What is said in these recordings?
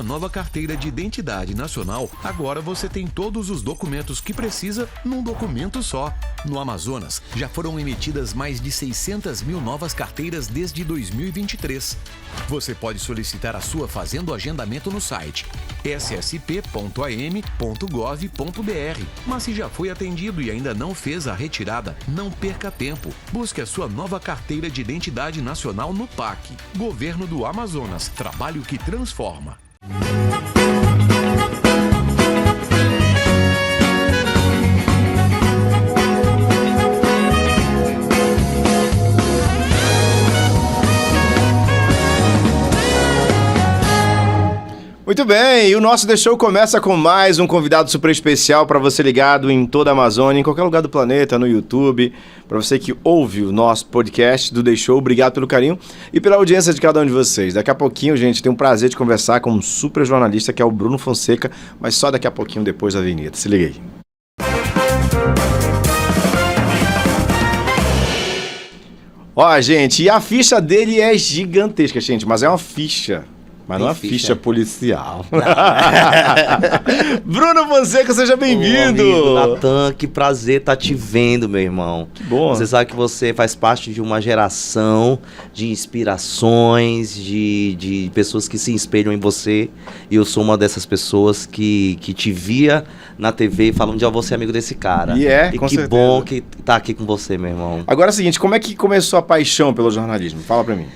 uma nova carteira de identidade nacional, agora você tem todos os documentos que precisa num documento só. No Amazonas, já foram emitidas mais de 600 mil novas carteiras desde 2023. Você pode solicitar a sua fazendo agendamento no site ssp.am.gov.br. Mas se já foi atendido e ainda não fez a retirada, não perca tempo. Busque a sua nova carteira de identidade nacional no PAC. Governo do Amazonas. Trabalho que transforma. Muito bem, e o nosso The Show começa com mais um convidado super especial para você ligado em toda a Amazônia, em qualquer lugar do planeta, no YouTube, para você que ouve o nosso podcast do The Show, obrigado pelo carinho e pela audiência de cada um de vocês. Daqui a pouquinho, gente, tem um prazer de conversar com um super jornalista que é o Bruno Fonseca, mas só daqui a pouquinho depois da vinheta. Se liga aí. Ó, gente, e a ficha dele é gigantesca, gente, mas é uma ficha... Mas não é ficha policial. Bruno Fonseca, seja bem-vindo. Natan, que prazer estar te vendo, meu irmão. Que bom. Você sabe que você faz parte de uma geração de inspirações, de pessoas que se espelham em você. E eu sou uma dessas pessoas que te via na TV falando de você é amigo desse cara. E com que certeza. Bom que tá aqui com você, meu irmão. Agora é o seguinte, como é que começou a paixão pelo jornalismo? Fala pra mim.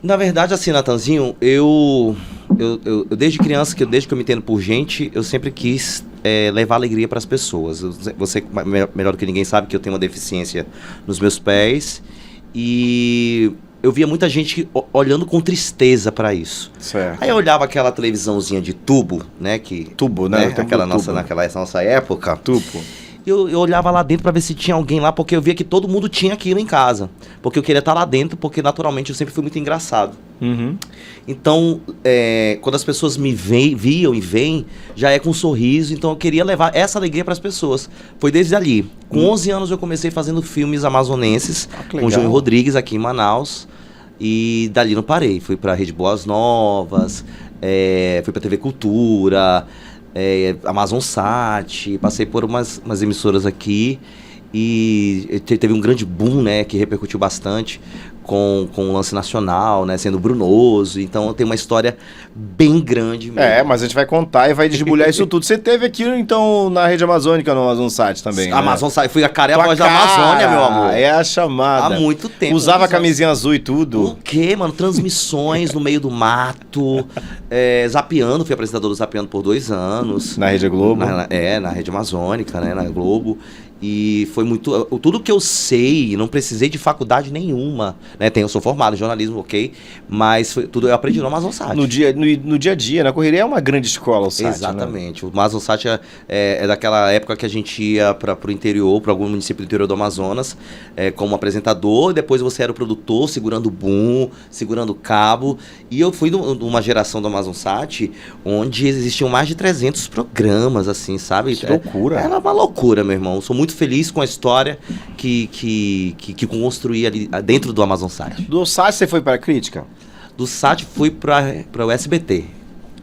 Na verdade, assim, Natanzinho, eu desde criança, desde que eu me entendo por gente, eu sempre quis levar alegria para as pessoas. Você, melhor do que ninguém, sabe que eu tenho uma deficiência nos meus pés e eu via muita gente olhando com tristeza para isso. Certo. Aí eu olhava aquela televisãozinha de tubo, né? Tubo, né? Naquela nossa época. Tubo. Eu olhava lá dentro para ver se tinha alguém lá, porque eu via que todo mundo tinha aquilo em casa. Porque eu queria estar lá dentro, porque naturalmente eu sempre fui muito engraçado. Uhum. Então, quando as pessoas me viam e veem, já é com um sorriso. Então eu queria levar essa alegria para as pessoas. Foi desde ali. Com 11 anos eu comecei fazendo filmes amazonenses, com o João Rodrigues aqui em Manaus. E dali não parei. Fui para a Rede Boas Novas, fui para a TV Cultura... Amazon Sat, passei por umas emissoras aqui e teve um grande boom, né, que repercutiu bastante com o lance nacional, né, sendo Brunoso. Então tem uma história bem grande mesmo. Mas a gente vai contar e vai desbulhar isso tudo. Você teve aqui, então, na Rede Amazônica, no Amazon Sat também, né? Amazon Sat, fui a cara e a voz da Amazônia, meu amor. É a chamada. Há muito tempo. Usava a camisinha azul e tudo. O quê, mano? Transmissões no meio do mato, Zapeando, fui apresentador do Zapeando por 2 anos. Na Rede Globo? Na Rede Amazônica, né, na Globo. E foi muito... Tudo que eu sei, não precisei de faculdade nenhuma, né? Eu sou formado em jornalismo, ok? Mas tudo eu aprendi no Amazon Sat. No dia a dia, na correria, é uma grande escola o Sat, exatamente, né? O Amazon Sat é daquela época que a gente ia para o interior, para algum município do interior do Amazonas, como apresentador, e depois você era o produtor, segurando o boom, segurando o cabo. E eu fui de uma geração do Amazon Sat, onde existiam mais de 300 programas, assim, sabe? Que loucura. Era uma loucura, meu irmão. Sou muito feliz com a história que construí ali dentro do Amazon Sat. Do Sat você foi para a crítica? Do Sat fui para o SBT.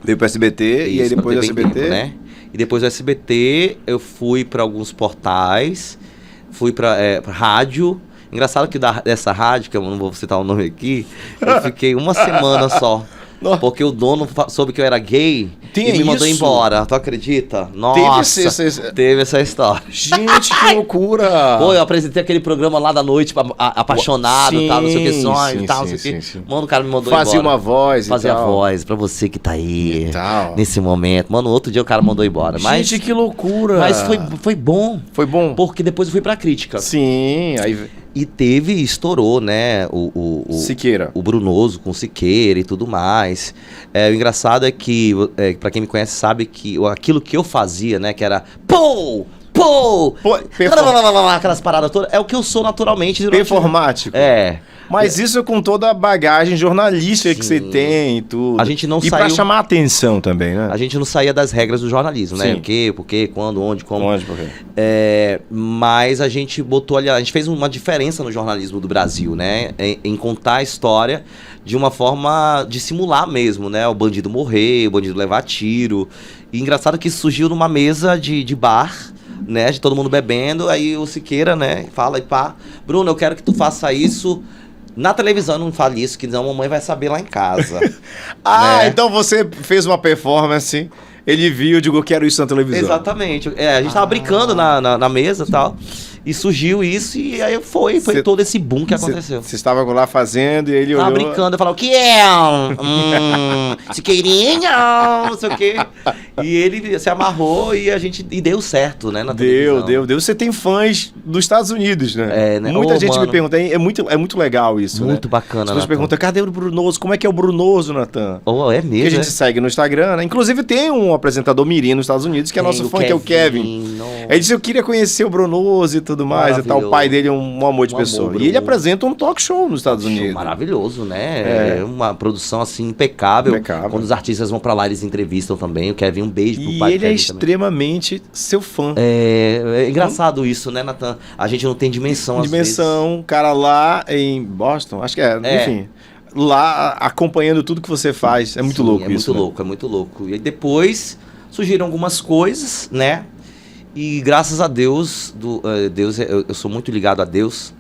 Veio para o SBT. Isso, e aí depois do SBT? Tempo, né? E depois do SBT eu fui para alguns portais, fui para rádio. Engraçado que dessa rádio, que eu não vou citar o nome aqui, eu fiquei uma semana só. Porque o dono soube que eu era gay e me mandou embora. Tu acredita? Nossa, teve essa história. Gente, que loucura! Pô, eu apresentei aquele programa lá da noite, apaixonado, tal, não sei o que, sonho, tal, não sei o que. Mano, o cara me mandou embora. Fazia uma voz Fazia a voz pra você que tá aí, nesse momento. Mano, outro dia o cara mandou embora. Gente, que loucura! Mas foi bom. Foi bom? Porque depois eu fui pra crítica. Sim, aí... E estourou, né, o Siqueira. O Brunoso com o Siqueira e tudo mais. O engraçado é que, pra quem me conhece sabe que aquilo que eu fazia, né, que era pô, pô! Aquelas paradas todas. É o que eu sou naturalmente. Performático. É. Mas isso com toda a bagagem jornalística que você tem e tudo. A gente não e saiu... pra chamar a atenção também, né? A gente não saía das regras do jornalismo, né? Sim. O quê, por quê, quando, onde, como. Onde, por quê? Mas a gente botou ali... A gente fez uma diferença no jornalismo do Brasil, né? Em contar a história de uma forma de simular mesmo, né? O bandido morrer, o bandido levar tiro. E engraçado que isso surgiu numa mesa de bar, né? De todo mundo bebendo. Aí o Siqueira, né? Fala e pá. Bruno, eu quero que tu faça isso... Na televisão não fale isso, que não, a mamãe vai saber lá em casa. Né? Então você fez uma performance, ele viu, digo, eu quero isso na televisão. Exatamente. A gente tava brincando na mesa e tal, e surgiu isso, e aí foi todo esse boom que aconteceu. Você estava lá fazendo e ele tava olhou... brincando, eu falava, o que é? Siqueirinha, não sei o quê. E ele se amarrou e deu certo, né, na televisão. Deu. Você tem fãs dos Estados Unidos, né? Né? Muita gente me pergunta, é muito legal isso, muito né? bacana, As pessoas perguntam, cadê o Brunoso? Como é que é o Brunoso, Natan? É mesmo, que a gente segue no Instagram, né? Inclusive tem um apresentador mirim nos Estados Unidos, que é nosso fã, que é o Kevin. Ele disse, eu queria conhecer o Brunoso e tudo mais e tal. O pai dele é um amor de pessoa. E ele apresenta um talk show nos Estados Unidos. Maravilhoso, né? É uma produção, assim, impecável. Quando os artistas vão pra lá, eles entrevistam também. O Kevin, um beijo pro pai. E ele é extremamente seu fã. É engraçado isso, né, Natan? A gente não tem dimensão, às vezes. Cara lá em Boston, acho que enfim... Lá, acompanhando tudo que você faz. É muito louco isso. É muito louco. E aí depois surgiram algumas coisas, né? E graças a Deus, eu sou muito ligado a Deus,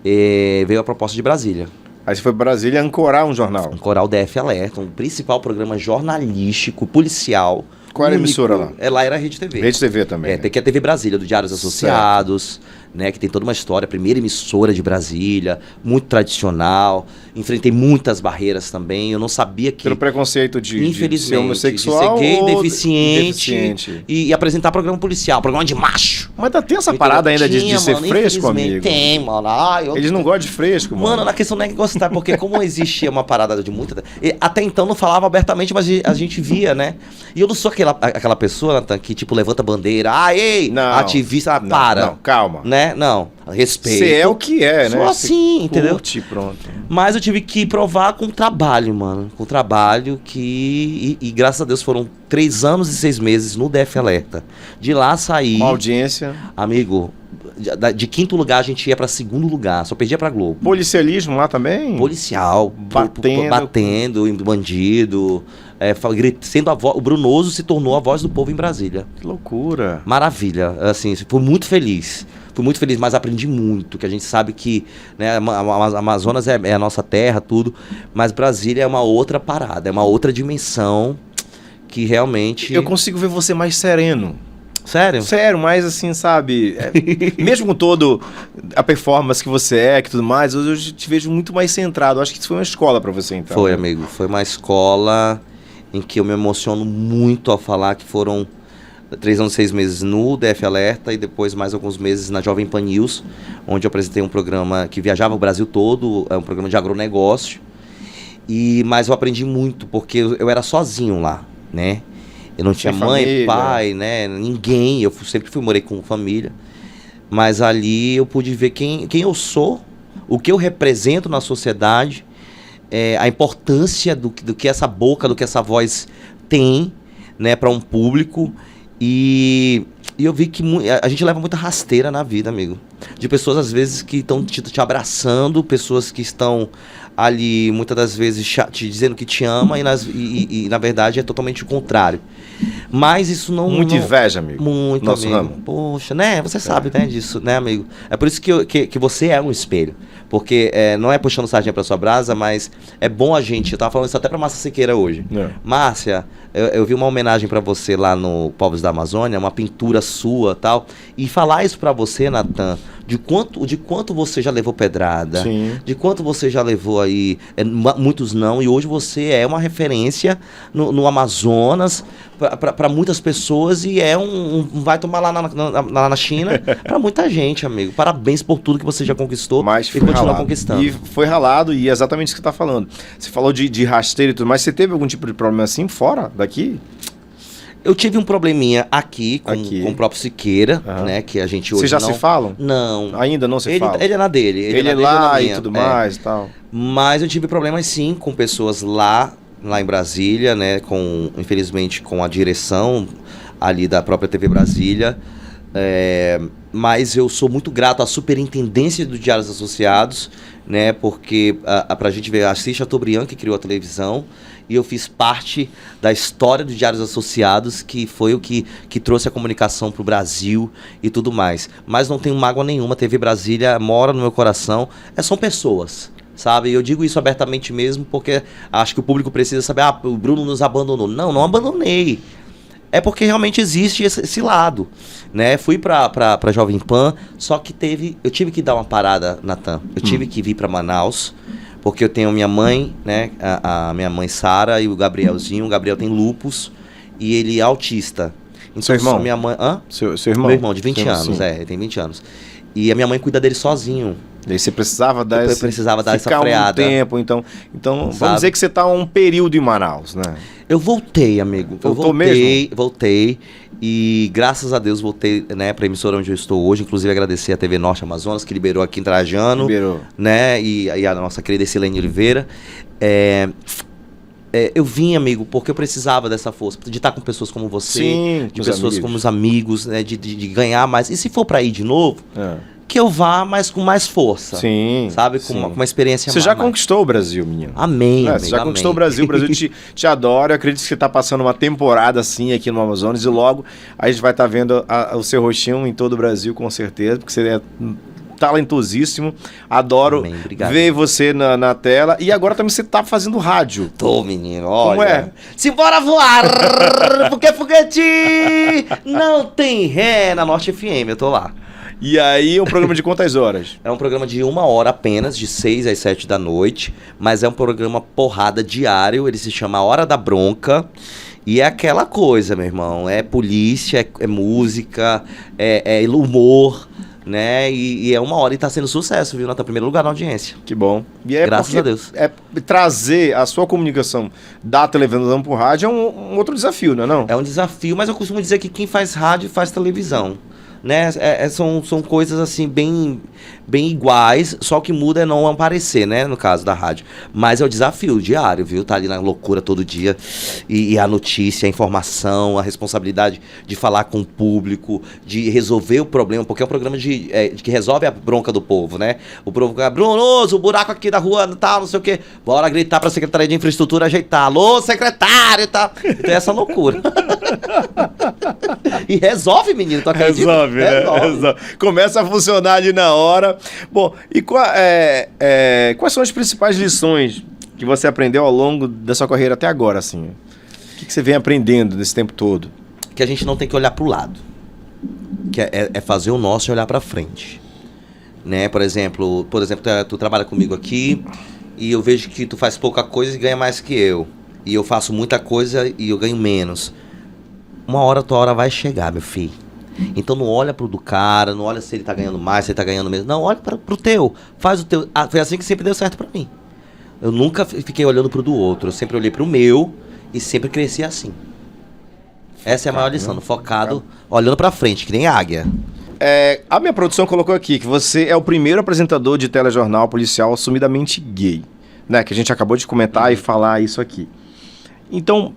veio a proposta de Brasília. Aí você foi para Brasília ancorar um jornal. Ancorar o DF Alerta, um principal programa jornalístico, policial. Qual era a emissora lá? Lá era a Rede TV. Rede TV também. Tem que a TV Brasília, do Diários Associados, né? Que tem toda uma história. Primeira emissora de Brasília, muito tradicional. Enfrentei muitas barreiras também. Eu não sabia que... Pelo preconceito de ser homossexual de ser gay, ou deficiente. E apresentar programa policial, programa de macho. Mas tem essa parada ainda de ser fresco, amigo? Tem, mano. Eles não gostam de fresco, mano. Mano, na questão não é gostar, porque como existia uma parada de muita... Até então não falava abertamente, mas a gente via, né? E eu não sou aquela pessoa, Natan, que tipo levanta bandeira, ativista, para. Não, calma. Né? Não, respeito. Você é o que é, né? Só assim, entendeu? Pronto. Mas eu tive que provar com trabalho, mano. Com trabalho que... E graças a Deus foram 3 anos e 6 meses no DF Alerta. De lá saí... Uma audiência... Amigo, de 5º lugar a gente ia pra 2º lugar. Só perdia pra Globo. Policialismo lá também? Policial. Batendo em bandido. Sendo o Brunoso se tornou a voz do povo em Brasília. Que loucura. Maravilha. Assim, fui muito feliz. Fui muito feliz, mas aprendi muito, que a gente sabe que, né, a Amazonas é a nossa terra, tudo, mas Brasília é uma outra parada, é uma outra dimensão que realmente... Eu consigo ver você mais sereno. Sério? Sério, mas assim, sabe, mesmo com todo a performance que você que tudo mais, eu te vejo muito mais centrado. Acho que isso foi uma escola pra você, então. Foi, amigo, foi uma escola em que eu me emociono muito ao falar que foram 3 anos e 6 meses no DF Alerta e depois mais alguns meses na Jovem Pan News, onde eu apresentei um programa que viajava o Brasil todo, um programa de agronegócio. Mas eu aprendi muito, porque eu era sozinho lá, né? Eu não tinha mãe, família, pai, né? Ninguém. Eu sempre morei com família. Mas ali eu pude ver quem eu sou, o que eu represento na sociedade, a importância do que essa boca, do que essa voz tem, né, para um público. E eu vi que a gente leva muita rasteira na vida, amigo. De pessoas, às vezes, que estão te abraçando, pessoas que estão ali, muitas das vezes, te dizendo que te ama e na verdade, é totalmente o contrário. Mas isso não... Muita inveja, amigo. Muito, nosso amigo. ramo. Poxa, né? Você sabe, né, disso, né, amigo? É por isso que você é um espelho. Porque não é puxando sardinha pra sua brasa, mas é bom a gente... Eu tava falando isso até pra Márcia Siqueira hoje. Márcia, eu vi uma homenagem pra você lá no Povos da Amazônia, uma pintura sua e tal. E falar isso pra você, Natan, de quanto você já levou pedrada, sim, de quanto você já levou aí, muitos não, e hoje você é uma referência no Amazonas para muitas pessoas e vai tomar lá na China para muita gente, amigo. Parabéns por tudo que você já conquistou e continua conquistando. E foi ralado, e é exatamente isso que você está falando. Você falou de rasteiro e tudo, mas você teve algum tipo de problema assim fora daqui? Eu tive um probleminha aqui com o próprio Siqueira, Aham. né? Que a gente hoje Vocês já não... se falam? Não. Ainda não se falam? Ele é na dele. Ele na é dele, eu lá na e minha. tudo mais e tal. Mas eu tive problemas sim com pessoas lá em Brasília, né? Infelizmente com a direção ali da própria TV Brasília. Mas eu sou muito grato à superintendência do Diários Associados, né? Porque pra gente ver, a Assis Chateaubriand que criou a televisão, e eu fiz parte da história do Diários Associados, que foi o que trouxe a comunicação pro Brasil e tudo mais. Mas não tenho mágoa nenhuma, a TV Brasília mora no meu coração, são pessoas. Sabe, eu digo isso abertamente mesmo, porque acho que o público precisa saber, o Bruno nos abandonou. Não abandonei. É porque realmente existe esse lado, né? Fui pra Jovem Pan, só que eu tive que dar uma parada, Natan. Eu tive que vir pra Manaus, porque eu tenho minha mãe, né? A minha mãe Sara e o Gabrielzinho. O Gabriel tem lupus e ele é autista. Então, seu irmão? Minha mãe, hã? Seu irmão? Meu irmão, de 20 anos, sim. ele tem 20 anos. E a minha mãe cuida dele sozinho. Daí você precisava dar Eu precisava dar essa ficar freada. um tempo, então Sabe? vamos dizer que você tá um período em Manaus, né? Eu voltei, amigo. Voltou mesmo? Voltei. E graças a Deus voltei, né, pra emissora onde eu estou hoje. Inclusive agradecer a TV Norte Amazonas, que liberou aqui em Trajano. Liberou. Né? E a nossa querida Silene Oliveira. Eu vim, amigo, porque eu precisava dessa força. De estar com pessoas como você. Sim, de pessoas como os amigos, né? De ganhar mais. E se for pra ir de novo, que eu vá, mas com mais força. Sim. Sabe? Sim. Com uma experiência Você já mais. conquistou o Brasil, menino. Amém, Você já amém. conquistou o Brasil te adora. Eu acredito que você está passando uma temporada assim aqui no Amazonas e logo a gente vai estar vendo o seu rostinho em todo o Brasil, com certeza, porque você é talentosíssimo. Adoro Amém, obrigado. ver você na tela. E agora também você está fazendo rádio. Tô, menino, olha. Como é? Simbora voar! Porque foguete não tem ré na Norte FM, eu tô lá. E aí, um programa de quantas horas? É um programa de 1 hora apenas, de 6 às 7 da noite, mas é um programa porrada diário, ele se chama Hora da Bronca, e é aquela coisa, meu irmão, é polícia, é música, é humor, né, e é 1 hora e tá sendo sucesso, viu, Natan? Primeiro lugar na audiência. Que bom. E Graças a Deus. Trazer a sua comunicação da televisão pro rádio é um outro desafio, não é não? É um desafio, mas eu costumo dizer que quem faz rádio faz televisão. Né? São coisas assim bem iguais, só o que muda é não aparecer, né? No caso da rádio. Mas é o desafio diário, viu? Tá ali na loucura todo dia. E a notícia, a informação, a responsabilidade de falar com o público, de resolver o problema, porque é um programa que resolve a bronca do povo, né? O povo fica, Brunoso, o buraco aqui da rua, tal, não sei o quê. Bora gritar pra Secretaria de Infraestrutura ajeitar. Alô, secretário, tá? Então é essa loucura. E resolve, menino, tu acredita? Resolve. Começa a funcionar ali na hora. Bom, e quais são as principais lições que você aprendeu ao longo da sua carreira até agora, assim? O que você vem aprendendo nesse tempo todo? Que a gente não tem que olhar pro lado. Que é fazer o nosso e olhar pra frente. Né? Por exemplo, tu trabalha comigo aqui e eu vejo que tu faz pouca coisa e ganha mais que eu. E eu faço muita coisa e eu ganho menos. Uma hora, tua hora vai chegar, meu filho. Então não olha pro do cara, não olha se ele tá ganhando mais, se ele tá ganhando menos. Não, olha pro teu. Faz o teu. Foi assim que sempre deu certo pra mim. Eu nunca fiquei olhando pro do outro. Eu sempre olhei pro meu e sempre cresci assim. Essa é a maior lição, focado, olhando pra frente, que nem águia. A minha produção colocou aqui que você é o primeiro apresentador de telejornal policial assumidamente gay, né? Que a gente acabou de comentar e falar isso aqui. Então,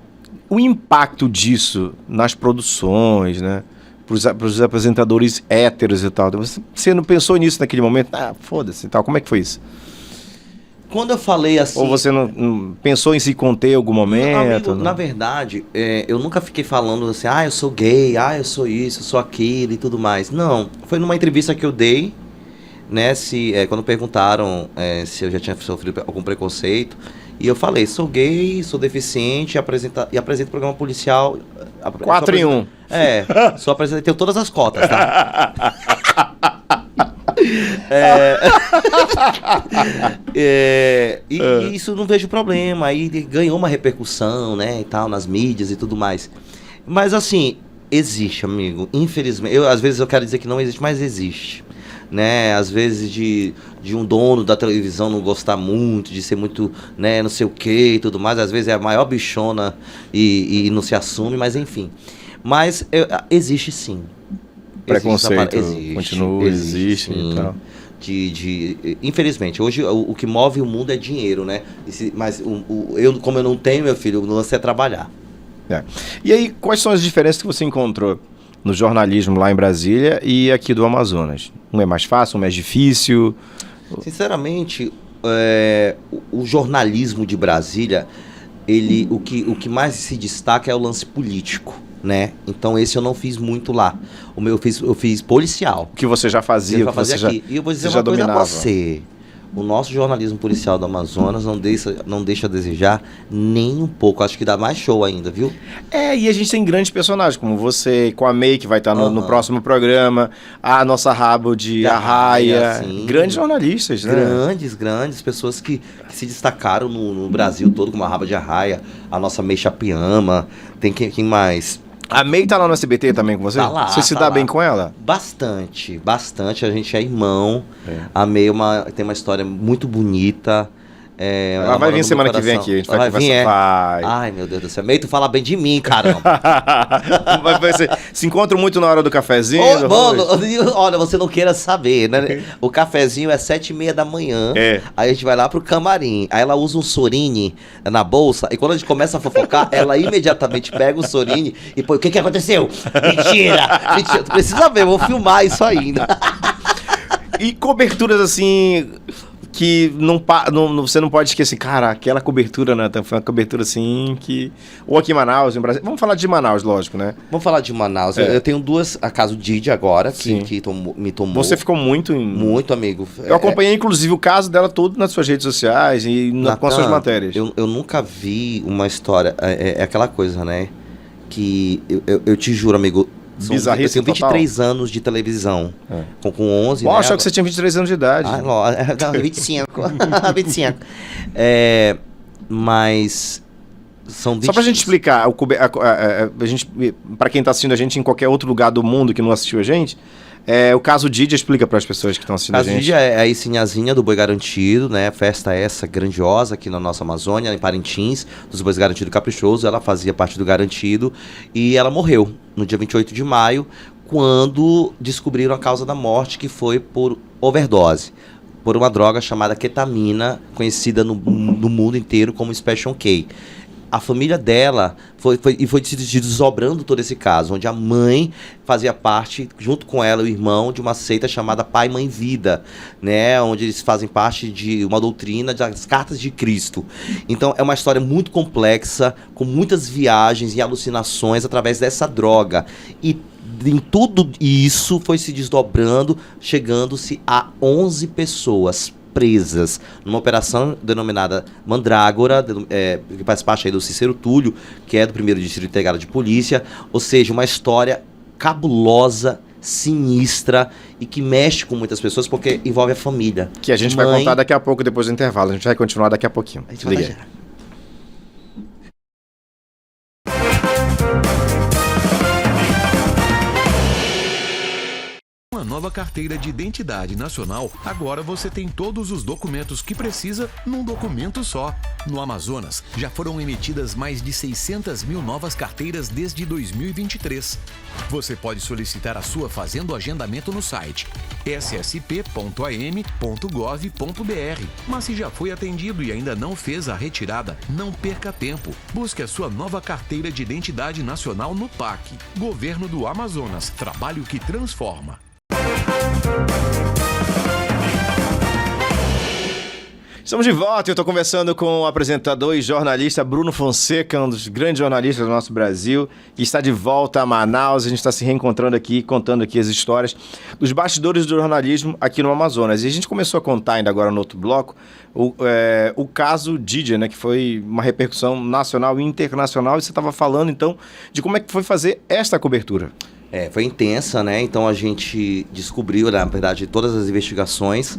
o impacto disso nas produções, né? Para os apresentadores héteros e tal. Você não pensou nisso naquele momento? Foda-se e tal. Como é que foi isso? Quando eu falei assim... Ou você não pensou em se conter em algum momento? Amigo, na verdade, eu nunca fiquei falando assim, eu sou gay, eu sou isso, eu sou aquilo e tudo mais. Não, foi numa entrevista que eu dei, né, quando perguntaram se eu já tinha sofrido algum preconceito, e eu falei, sou gay, sou deficiente e apresento programa policial... 4 em 1. Só apresentei, tenho todas as cotas, tá? E isso não vejo problema. Aí ganhou uma repercussão, né, e tal, nas mídias e tudo mais. Mas assim, existe, amigo. Infelizmente, às vezes eu quero dizer que não existe, mas existe. né? Às vezes de um dono da televisão não gostar muito, de ser muito, né, não sei o que e tudo mais. Às vezes é a maior bichona e não se assume, mas enfim. Mas existe sim. Preconceito continua, existe sim. e tal. Infelizmente, hoje o que move o mundo é dinheiro, né? Mas como eu não tenho, meu filho, o lance é trabalhar. E aí, quais são as diferenças que você encontrou no jornalismo lá em Brasília e aqui do Amazonas? Um é mais fácil, um é mais difícil? Sinceramente, o jornalismo de Brasília, o que mais se destaca é o lance político, né? Então esse eu não fiz muito lá. O meu eu fiz policial. O que você já fazia, eu fazia aqui. E eu vou dizer uma coisa pra você. O nosso jornalismo policial do Amazonas não deixa a desejar nem um pouco. Acho que dá mais show ainda, viu? E a gente tem grandes personagens, como você, com a May, que vai estar no próximo programa, a nossa Rabo de Arraia. Grandes jornalistas, né? Grandes pessoas que se destacaram no Brasil todo, como a Rabo de Arraia, a nossa May Chapiama. Tem quem mais? A May tá lá no SBT também com você? Tá lá, você se dá bem com ela? Bastante. A gente é irmão. A May tem uma história muito bonita. Ela vai vir semana que vem aqui. A gente vai conversar. Ai, meu Deus do céu. May, tu fala bem de mim, caramba. Se encontram muito na hora do cafezinho? Olha, você não queira saber, né? O cafezinho é 7h30 da manhã. Aí a gente vai lá pro camarim. Aí ela usa um Sorine na bolsa. E quando a gente começa a fofocar, ela imediatamente pega o Sorine e põe: o que aconteceu? Mentira! Tu precisa ver, eu vou filmar isso ainda. E coberturas assim que você não pode esquecer, cara, aquela cobertura, né? Foi uma cobertura assim que... Ou aqui em Manaus, em Brasília. Vamos falar de Manaus, lógico, né? Vamos falar de Manaus. Eu tenho duas, a caso Didi agora, que me tomou. Você ficou muito... Muito, amigo. Eu acompanhei, inclusive, o caso dela todo nas suas redes sociais e com as suas matérias. Eu nunca vi uma história... É aquela coisa, né? Que eu te juro, amigo... Eu tenho 23 anos de televisão. Com 11, né? Eu achava que você tinha 23 anos de idade. 25. 25. Mas... São 20... Só pra gente explicar, pra quem tá assistindo a gente em qualquer outro lugar do mundo que não assistiu a gente, o caso Didi, explica para as pessoas que estão assistindo a gente. O caso Didi é a Icinhazinha do Boi Garantido, né? Festa essa grandiosa aqui na nossa Amazônia, em Parintins, dos Bois Garantido Caprichoso. Ela fazia parte do Garantido e ela morreu no dia 28 de maio, quando descobriram a causa da morte, que foi por overdose, por uma droga chamada ketamina, conhecida no mundo inteiro como Special K. A família dela foi se desdobrando todo esse caso, onde a mãe fazia parte, junto com ela, o irmão, de uma seita chamada Pai, Mãe, Vida, né? Onde eles fazem parte de uma doutrina das cartas de Cristo. Então, é uma história muito complexa, com muitas viagens e alucinações através dessa droga. E em tudo isso foi se desdobrando, chegando-se a 11 pessoas presas numa operação denominada Mandrágora, que faz parte aí do Cícero Túlio, que é do 1º Distrito Integrado de Polícia. Ou seja, uma história cabulosa, sinistra e que mexe com muitas pessoas porque envolve a família. Que a gente vai contar daqui a pouco, depois do intervalo. A gente vai continuar daqui a pouquinho. A gente vai Nova carteira de identidade nacional, agora você tem todos os documentos que precisa num documento só. No Amazonas, já foram emitidas mais de 600 mil novas carteiras desde 2023. Você pode solicitar a sua fazendo agendamento no site ssp.am.gov.br. Mas se já foi atendido e ainda não fez a retirada, não perca tempo. Busque a sua nova carteira de identidade nacional no PAC. Governo do Amazonas. Trabalho que transforma. Estamos de volta, eu estou conversando com o apresentador e jornalista Bruno Fonseca, um dos grandes jornalistas do nosso Brasil, que está de volta a Manaus. A gente está se reencontrando aqui, contando aqui as histórias dos bastidores do jornalismo aqui no Amazonas. E a gente começou a contar ainda agora no outro bloco o caso Didi, né, que foi uma repercussão nacional e internacional. E você estava falando, então, de como é que foi fazer esta cobertura. Foi intensa, né? Então a gente descobriu, na verdade, todas as investigações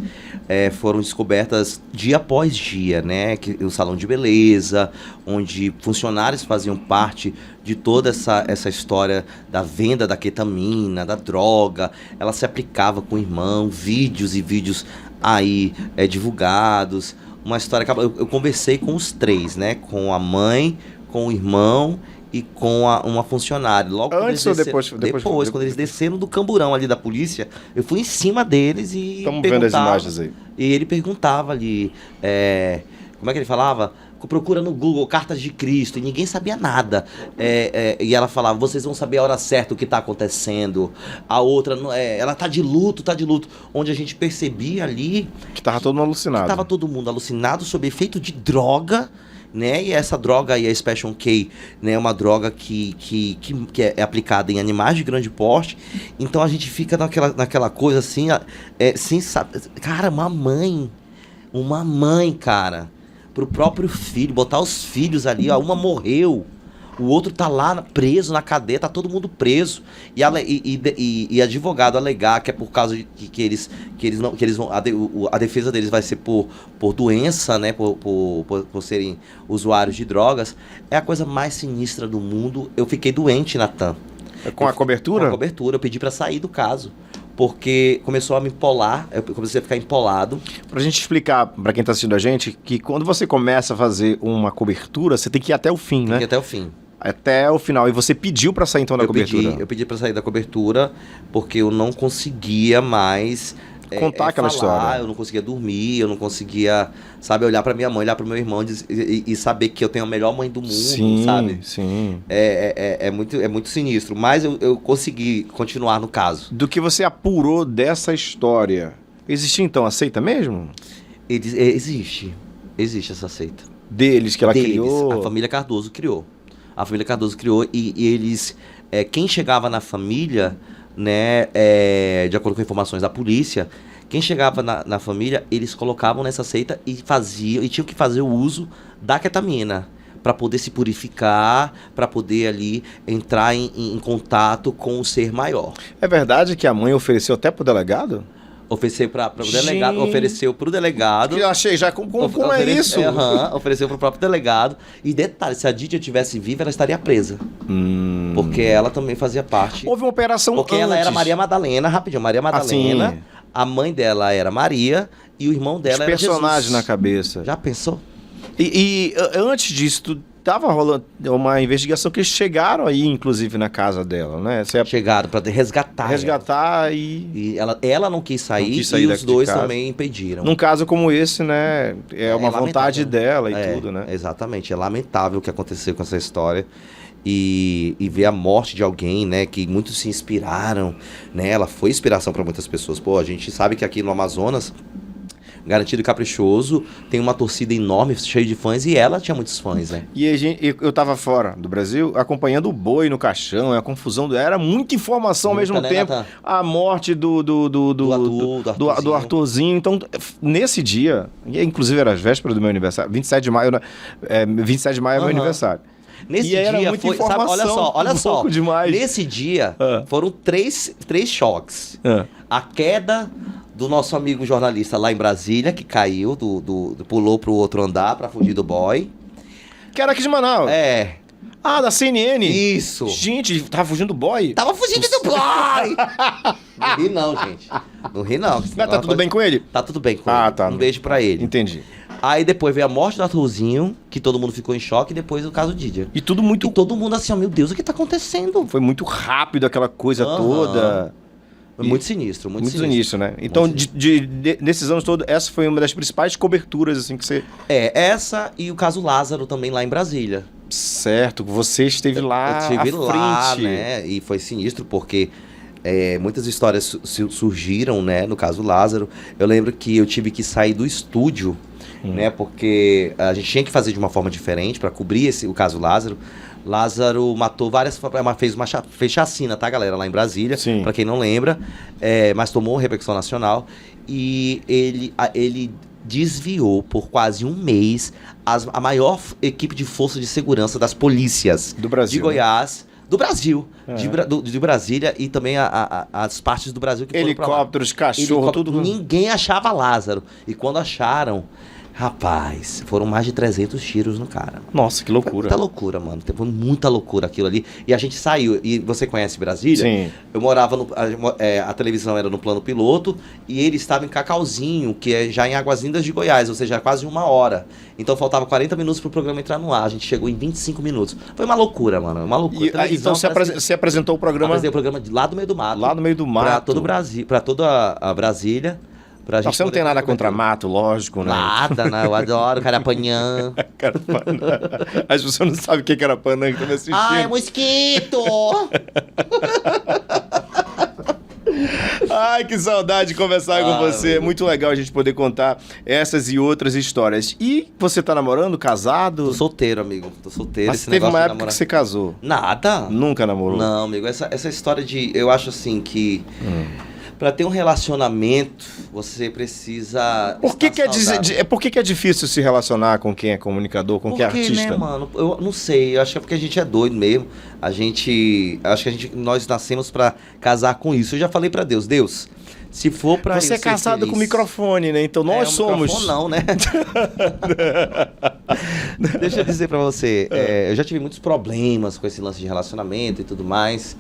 foram descobertas dia após dia, né? O salão de beleza, onde funcionários faziam parte de toda essa história da venda da ketamina, da droga. Ela se aplicava com o irmão, vídeos e vídeos aí divulgados. Uma história que eu conversei com os três, né? Com a mãe, com o irmão e com uma funcionária. Logo Antes ou depois? Depois, quando eles desceram do camburão ali da polícia, eu fui em cima deles e Estamos vendo as imagens aí. E ele perguntava ali, como é que ele falava? Procura no Google Cartas de Cristo, e ninguém sabia nada. E ela falava, vocês vão saber a hora certa o que está acontecendo. A outra, ela tá de luto. Onde a gente percebia ali... Que tava todo mundo alucinado. Que tava todo mundo alucinado sob efeito de droga, né? E essa droga aí, a Special K, né, é uma droga que é aplicada em animais de grande porte. Então a gente fica naquela coisa assim, sem saber. Cara, uma mãe, cara, pro próprio filho, botar os filhos ali, ó, uma morreu, o outro tá lá preso na cadeia, tá todo mundo preso. E advogado alegar que é por causa de que eles vão. A defesa deles vai ser por doença, né? Por serem usuários de drogas. É a coisa mais sinistra do mundo. Eu fiquei doente, Natan. Com a cobertura? Com a cobertura. Eu pedi pra sair do caso. Porque começou a me empolar, eu comecei a ficar empolado. Pra gente explicar pra quem tá assistindo a gente, que quando você começa a fazer uma cobertura, você tem que ir até o fim, né? Tem que ir até o fim. Até o final. E você pediu pra sair então da cobertura? Eu pedi pra sair da cobertura porque eu não conseguia mais contar aquela história. Eu não conseguia dormir, eu não conseguia, sabe, olhar pra minha mãe, olhar pro meu irmão e saber que eu tenho a melhor mãe do mundo, sabe? Sim. É muito sinistro, mas eu consegui continuar no caso. Do que você apurou dessa história, existia então a seita mesmo? Existe essa seita. Deles, que ela criou? A família Cardoso criou. A família Cardoso criou e eles... quem chegava na família, né, de acordo com informações da polícia, quem chegava na família, eles colocavam nessa seita e tinham que fazer o uso da ketamina para poder se purificar, para poder ali entrar em contato com o ser maior. É verdade que a mãe ofereceu até pro delegado? Ofereceu para o delegado, ofereceu para o delegado. Eu achei já, como é isso? Ofereceu para o próprio delegado. E detalhe, se a Didia tivesse viva, ela estaria presa. Porque ela também fazia parte. Houve uma operação porque ela era Maria Madalena, rapidinho, Maria Madalena. A mãe dela era Maria e o irmão dela era Jesus. Personagem na cabeça. Já pensou? E antes disso, tava rolando uma investigação que eles chegaram aí, inclusive, na casa dela, né? Chegaram para resgatar. Resgatar e ela não quis sair e os dois também impediram. Num caso como esse, né? É uma vontade dela e tudo, né? Exatamente. É lamentável o que aconteceu com essa história. E ver a morte de alguém, né? Que muitos se inspiraram, né? Ela foi inspiração para muitas pessoas. Pô, a gente sabe que aqui no Amazonas, Garantido e Caprichoso tem uma torcida enorme, cheia de fãs, e ela tinha muitos fãs, né? E eu tava fora do Brasil, acompanhando o boi no caixão, a confusão, era muita informação ao mesmo tempo. Nathan? A morte do Arthurzinho. Então, nesse dia, inclusive era as vésperas do meu aniversário, 27 de maio, 27 de maio é meu aniversário. Nesse dia foi, sabe, olha só, demais. Nesse dia foram três choques. A queda do nosso amigo jornalista lá em Brasília, que caiu, pulou pro outro andar pra fugir do boy. Que era aqui de Manaus. Ah, da CNN. Isso. Gente, tava fugindo do boy? Tava fugindo do boy! Não ri não, gente. Não ri não. Mas tá tudo bem com ele? Tá tudo bem com ele. Tá. Um beijo pra ele. Entendi. Aí depois veio a morte do Arthurzinho, que todo mundo ficou em choque, e depois o caso Didia. E tudo muito... E todo mundo assim, ó, meu Deus, o que tá acontecendo? Foi muito rápido aquela coisa toda. Foi muito sinistro, muito sinistro, né? Então, nesses anos todos, essa foi uma das principais coberturas, assim, que você... Essa e o caso Lázaro também lá em Brasília. Certo, você esteve lá à frente. Né? E foi sinistro, porque muitas histórias surgiram, né? No caso Lázaro. Eu lembro que eu tive que sair do estúdio, né? Porque a gente tinha que fazer de uma forma diferente para cobrir o caso Lázaro. Lázaro matou fez chacina, tá, galera? Lá em Brasília, para quem não lembra, mas tomou repercussão nacional. E ele desviou por quase um mês a maior equipe de força de segurança das polícias do Brasil, de Goiás, Do Brasil. De Brasília e também as partes do Brasil que foram pra lá. Helicópteros, cachorro, tudo. Ninguém achava Lázaro. E quando acharam, rapaz, foram mais de 300 tiros no cara. Nossa, que loucura. Muita loucura, mano. Foi muita loucura aquilo ali. E a gente saiu. E você conhece Brasília? Sim. Eu morava a televisão era no plano piloto e ele estava em Cacauzinho, que é já em Águas Lindas de Goiás, ou seja, quase 1 hora. Então faltava 40 minutos pro programa entrar no ar. A gente chegou em 25 minutos. Foi uma loucura, mano. Uma loucura. Então você apresentou o programa? Apresentei o programa lá do meio do mato. Lá no meio do mato. Pra todo o Brasil, pra toda a Brasília. Pra gente você não tem nada contra mato, lógico, né? Nada, né? Eu adoro Carapanã. Carapanã. As pessoas não sabem o que é Carapanã que estão me assistindo. Ai, mosquito! Ai, que saudade de conversar com você. É muito legal a gente poder contar essas e outras histórias. E você tá namorando, casado? Tô solteiro, amigo. Tô solteiro. Mas teve uma época que você casou? Nada. Nunca namorou? Não, amigo. Essa história de... Eu acho assim que... Pra ter um relacionamento, você precisa... Por que é difícil se relacionar com quem é comunicador, com quem é artista? Né, mano? Eu não sei. Eu acho que é porque a gente é doido mesmo. Nós nascemos pra casar com isso. Eu já falei pra Deus, se for pra você é casado feliz, com microfone, né? Então nós somos... Microfone não, né? Deixa eu dizer pra você. Eu já tive muitos problemas com esse lance de relacionamento e tudo mais.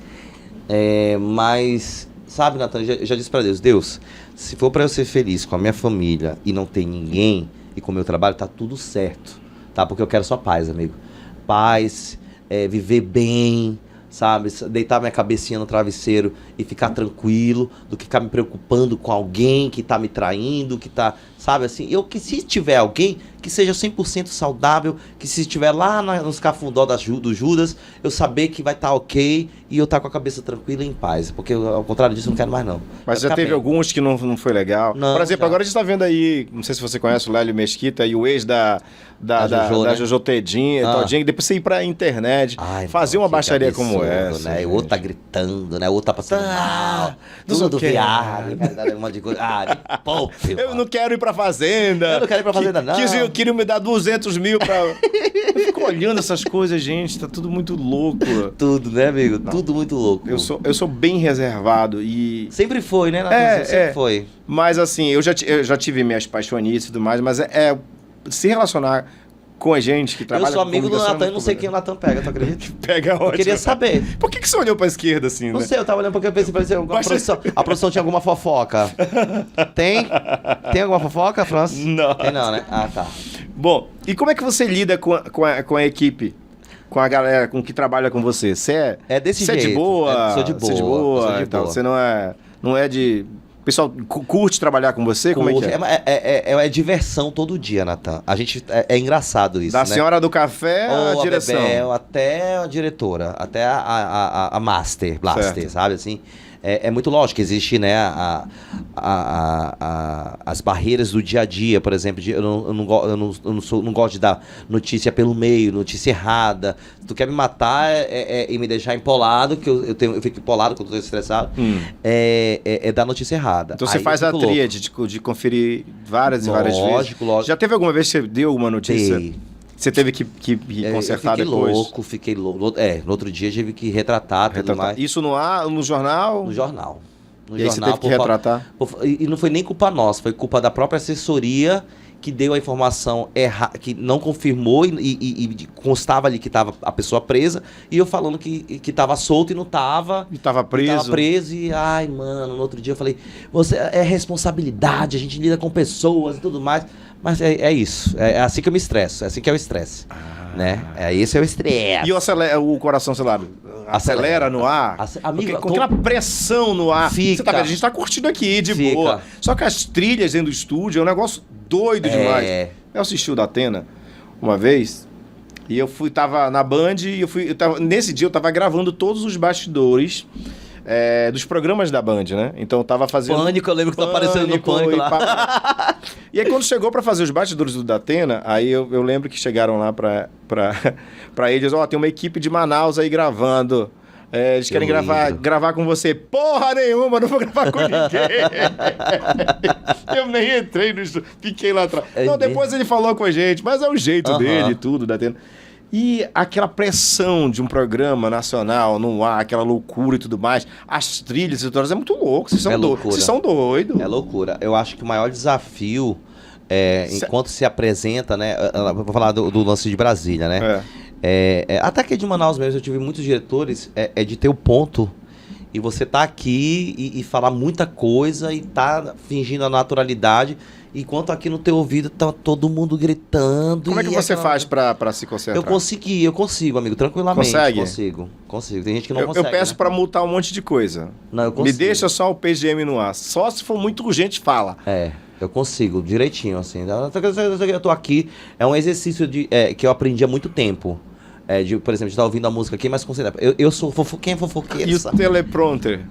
Mas... Sabe, Natan, eu já disse pra Deus, se for pra eu ser feliz com a minha família e não ter ninguém e com o meu trabalho, tá tudo certo, tá? Porque eu quero só paz, amigo. Paz, viver bem, sabe? Deitar minha cabecinha no travesseiro e ficar tranquilo, do que ficar me preocupando com alguém que tá me traindo, que tá, sabe assim? Que se tiver alguém, que seja 100% saudável, que se estiver lá nos cafundó do Judas, eu saber que vai estar ok e eu estar com a cabeça tranquila e em paz. Porque ao contrário disso eu não quero mais não. Mas já teve alguns que não foi legal? Não, por exemplo, agora a gente tá vendo aí, não sei se você conhece o Lélio Mesquita e o ex da Jojo Todinho, depois você ir pra internet, fazer uma baixaria como essa. Né? O outro tá gritando, né? O outro tá passando mal, tudo viado, um monte de coisa. Eu não quero ir pra fazenda. Eu não quero ir pra fazenda, não. Queriam me dar 200 mil pra... Eu fico olhando essas coisas, gente, tá tudo muito louco. Tudo, né, amigo? Não. Tudo muito louco. Eu sou bem reservado e... Sempre foi, né, Natan? Sempre foi. Mas assim, eu já tive minhas paixonices e tudo mais, mas se relacionar com a gente que trabalha com comunicação... Eu sou amigo do Natan e não sei quem o Natan pega, tu acredita? Pega onde? Eu queria saber. Por que você olhou pra esquerda assim, Não sei, eu tava olhando porque eu pensei, a produção tinha alguma fofoca. Tem? Tem alguma fofoca, França? Não. Tem não, né? Ah, tá. Bom, e como é que você lida com a equipe? Com a galera com que trabalha com você? Você desse jeito. Você é de boa? Sou de boa. Você é de boa e tal. Você não é de... O pessoal curte trabalhar com você? Como é que é? É diversão todo dia, Natan. A gente... É engraçado isso, Da senhora do café à direção. Bebel, até a diretora. Até a Blaster, sabe assim? É muito lógico que existe, né, as barreiras do dia a dia, por exemplo. Eu não gosto de dar notícia pelo meio, notícia errada. Se tu quer me matar e me deixar empolado, que eu fico empolado quando eu tô estressado, é dar notícia errada. Então você faz a tríade de conferir várias e várias vezes. Lógico. Já teve alguma vez que você deu alguma notícia? Você teve que consertar depois? Fiquei louco. No outro dia tive que retratar. Tudo mais. Isso no jornal? No jornal. E aí você teve que retratar? E não foi nem culpa nossa, foi culpa da própria assessoria que deu a informação errada, que não confirmou e constava ali que estava a pessoa presa, e eu falando que estava solto e não estava. E estava preso. Estava preso ai, mano, no outro dia eu falei, é responsabilidade, a gente lida com pessoas e tudo mais. Mas é isso, é assim que eu me estresso, é assim que é o estresse, né? Esse é o estresse. E o coração acelerado? Acelera no ar? Amigo, com aquela pressão no ar. Fica. Você tá vendo? A gente tá curtindo aqui, de boa. Só que as trilhas dentro do estúdio é um negócio doido demais. Eu assisti o Datena uma vez e tava na Band e nesse dia eu tava gravando todos os bastidores dos programas da Band, né? Então eu tava fazendo... Pânico, eu lembro que tá aparecendo no Pânico lá. E aí quando chegou pra fazer os bastidores do Datena, aí eu lembro que chegaram lá pra eles, tem uma equipe de Manaus aí gravando. Eles querem gravar com você. Porra nenhuma, não vou gravar com ninguém. Eu nem entrei no estúdio, fiquei lá atrás. Depois ele falou com a gente, mas é o jeito dele e tudo, Datena. E aquela pressão de um programa nacional no ar, aquela loucura e tudo mais, as trilhas e tudo, é muito louco. Vocês são doidos. É loucura. Eu acho que o maior desafio, enquanto se apresenta, né? Vou falar do lance de Brasília, né? Até que de Manaus mesmo, eu tive muitos diretores, de ter o ponto. E você tá aqui e falar muita coisa e tá fingindo a naturalidade. Enquanto aqui no teu ouvido tá todo mundo gritando. Como é que você faz pra se concentrar? Eu consigo, amigo, tranquilamente. Consegue? Consigo. Tem gente que não consegue. Eu peço, né, pra multar um monte de coisa. Não, eu consigo. Me deixa só o PGM no ar. Só se for muito urgente, fala. Eu consigo, direitinho, assim. Eu tô aqui, é um exercício que eu aprendi há muito tempo. Por exemplo, de estar ouvindo a música aqui, mas considerar. Eu sou fofoqueiro. E o teleprompter?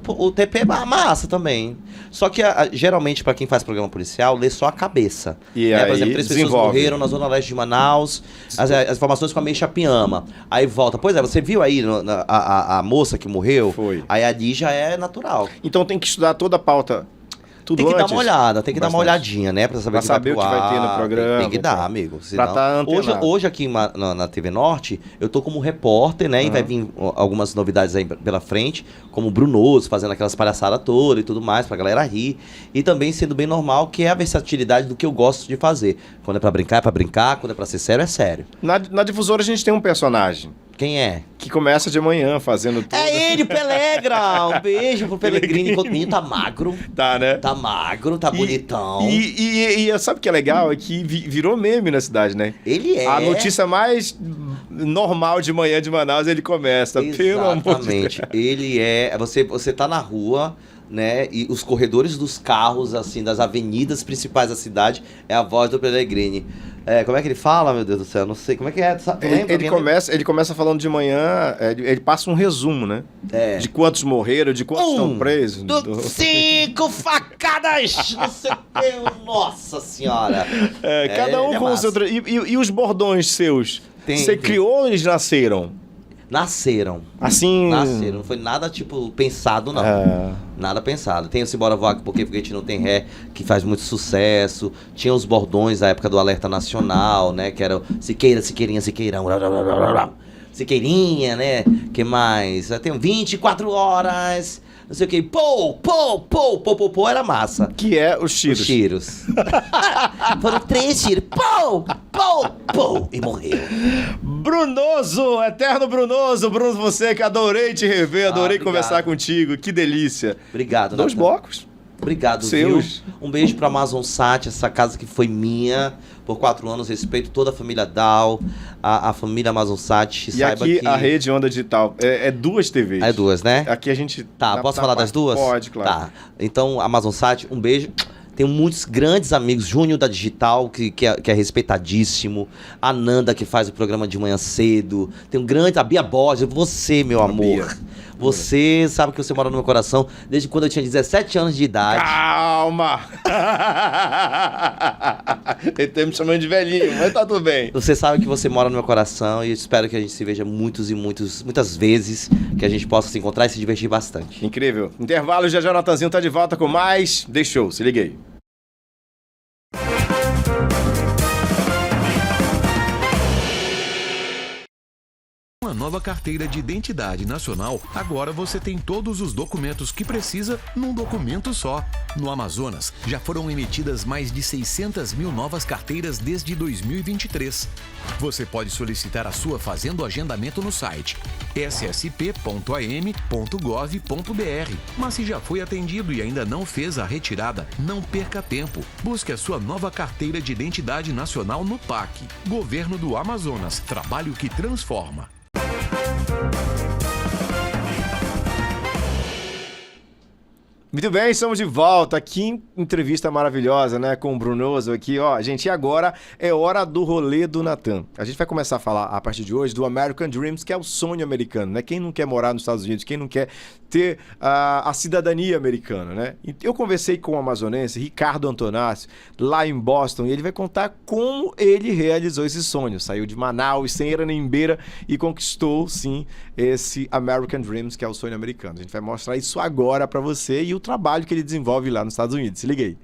O TP é massa também. Só que, geralmente, para quem faz programa policial, lê só a cabeça. E aí, por exemplo, 3 pessoas morreram na Zona Leste de Manaus, as informações com a Meixa Piama. Aí volta. Pois é, você viu aí a moça que morreu? Foi. Aí ali já é natural. Então tem que estudar toda a pauta. Tudo tem que antes? Dar uma olhada, tem que dar uma olhadinha, né? Pra saber o que vai ter no programa. Tem que dar, amigo. Pra tá antenado. Hoje aqui na TV Norte, eu tô como repórter, né? E vai vir algumas novidades aí pela frente, como o Brunoso, fazendo aquelas palhaçadas todas e tudo mais, pra galera rir. E também sendo bem normal, que é a versatilidade do que eu gosto de fazer. Quando é pra brincar, quando é pra ser sério, é sério. Na Difusora a gente tem um personagem. Quem é? Que começa de manhã fazendo tudo. É ele, o Pelegra! Um beijo pro Pelegrini. O menino tá magro. Tá, né? Tá magro, tá bonitão. E sabe o que é legal? É que virou meme na cidade, né? Ele é. A notícia mais normal de manhã de Manaus, ele começa. Exatamente. Pelo amor de Deus. Ele é... Você tá na rua, né? E os corredores dos carros, assim, das avenidas principais da cidade, é a voz do Pelegrini. Como é que ele fala, meu Deus do céu? Não sei. Como é que é? Ele começa falando de manhã, ele passa um resumo, né? De quantos morreram, de quantos estão presos. 5 facadas! Não sei o que. Nossa Senhora! Cada um com o seu... E os bordões seus? Você criou ou eles nasceram? Nasceram. Assim... Nasceram. Não foi nada, tipo, pensado, não. Nada pensado. Tem o Simbora Voar, porque a gente não tem ré, que faz muito sucesso. Tinha os bordões da época do Alerta Nacional, né? Que era Siqueira, Siqueirinha, Siqueirão. Siqueirinha, né? Que mais? Tem 24 horas... Não sei o que, pô, era massa. Que é os tiros. Os tiros. Foram 3 tiros, pô, e morreu. Brunoso, eterno Brunoso. Bruno, você que adorei te rever, adorei conversar contigo, que delícia. Obrigado, 2 blocos. Obrigado, seus. Viu? Um beijo pra Amazon Sat, essa casa que foi minha por 4 anos. Respeito toda a família Dal, a família Amazon Sat. E aqui que... a rede Onda Digital. É 2 TVs. É 2, né? Aqui a gente... Tá, posso falar das 2? Pode, claro. Tá. Então, Amazon Sat, um beijo. Tenho muitos grandes amigos. Júnior da Digital, que é respeitadíssimo. A Nanda, que faz o programa de manhã cedo. Tem um grande... A Bia Borges, você, meu amor. Você sabe que você mora no meu coração desde quando eu tinha 17 anos de idade. Calma! Ele tá me chamando de velhinho, mas tá tudo bem. Você sabe que você mora no meu coração e eu espero que a gente se veja muitas vezes, que a gente possa se encontrar e se divertir bastante. Incrível. Intervalo, já Natanzinho tá de volta com mais. Deixou, se liguei. Uma nova carteira de identidade nacional, agora você tem todos os documentos que precisa num documento só. No Amazonas, já foram emitidas mais de 600 mil novas carteiras desde 2023. Você pode solicitar a sua fazendo o agendamento no site ssp.am.gov.br. Mas se já foi atendido e ainda não fez a retirada, não perca tempo. Busque a sua nova carteira de identidade nacional no PAC. Governo do Amazonas, trabalho que transforma. Muito bem, estamos de volta. Que entrevista maravilhosa, né? Com o Brunoso aqui, ó. Gente, e agora é hora do rolê do Natan. A gente vai começar a falar, a partir de hoje, do American Dreams, que é o sonho americano, né? Quem não quer morar nos Estados Unidos, quem não quer ter a cidadania americana, né? Eu conversei com o amazonense Ricardo Antonácio, lá em Boston, e ele vai contar como ele realizou esse sonho. Saiu de Manaus, sem Eranimbeira, e conquistou, sim, esse American Dreams, que é o sonho americano. A gente vai mostrar isso agora pra você e o trabalho que ele desenvolve lá nos Estados Unidos. Se liga aí.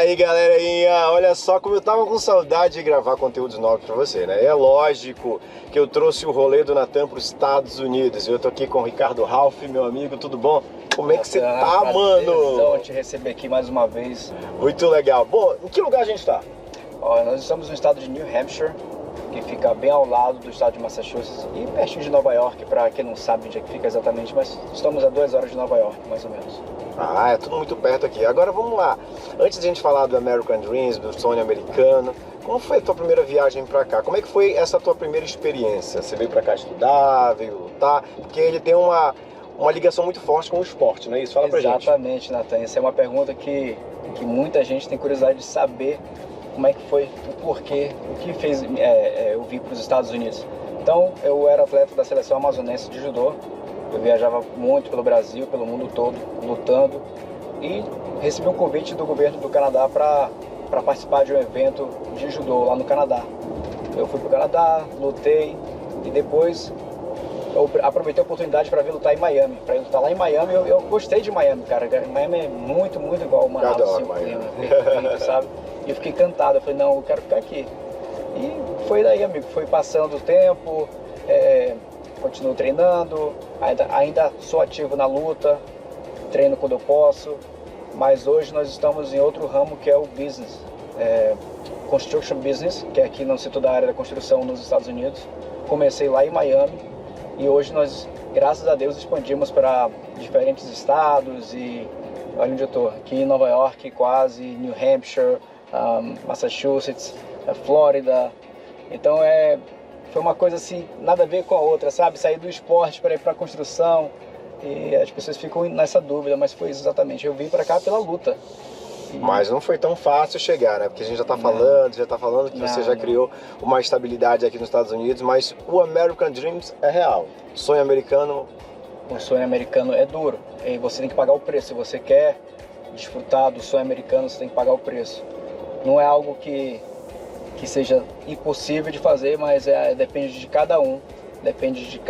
aí, galerinha, olha só como eu tava com saudade de gravar conteúdos novos pra você, né? É lógico que eu trouxe o rolê do Natan pros Estados Unidos. Eu tô aqui com o Ricardo Ralph, meu amigo, tudo bom? Como é que você tá, mano? Te receber aqui mais uma vez. Muito legal. Bom, em que lugar a gente tá? Ó, nós estamos no estado de New Hampshire, que fica bem ao lado do estado de Massachusetts e pertinho de Nova York, para quem não sabe onde é que fica exatamente, mas estamos a 2 horas de Nova York, mais ou menos. Ah, é tudo muito perto aqui. Agora vamos lá. Antes de a gente falar do American Dreams, do sonho americano, como foi a tua primeira viagem pra cá? Como é que foi essa tua primeira experiência? Você veio pra cá estudar, veio lutar? Porque ele tem uma ligação muito forte com o esporte, não é isso? Fala pra gente. Exatamente, Natan. Essa é uma pergunta que muita gente tem curiosidade de saber como é que foi, o porquê, o que fez eu vir para os Estados Unidos. Então, eu era atleta da seleção amazonense de judô. Eu viajava muito pelo Brasil, pelo mundo todo, lutando. E recebi um convite do governo do Canadá para participar de um evento de judô lá no Canadá. Eu fui para o Canadá, lutei e depois eu aproveitei a oportunidade para vir lutar em Miami. Para ir lutar lá em Miami, eu gostei de Miami, cara. Miami é muito, muito igual o Manaus. Adoro Miami. Perfeito, sabe? E eu fiquei encantado. Eu falei, não, eu quero ficar aqui. E foi daí, amigo. Foi passando o tempo, continuo treinando, ainda sou ativo na luta, treino quando eu posso. Mas hoje nós estamos em outro ramo que é o business. Construction Business, que é aqui no setor da área da construção nos Estados Unidos. Comecei lá em Miami. E hoje nós, graças a Deus, expandimos para diferentes estados e olha onde eu estou, aqui em Nova York quase, New Hampshire, Massachusetts, Flórida. Então foi uma coisa assim, nada a ver com a outra, sabe? Sair do esporte para ir para a construção e as pessoas ficam nessa dúvida, mas foi isso exatamente. Eu vim para cá pela luta. Mas não foi tão fácil chegar, né? Porque a gente já tá falando que você já criou uma estabilidade aqui nos Estados Unidos, mas o American Dreams é real. Sonho americano... O sonho americano é duro, e você tem que pagar o preço. Se você quer desfrutar do sonho americano, você tem que pagar o preço. Não é algo que seja impossível de fazer, mas depende de cada um, depende de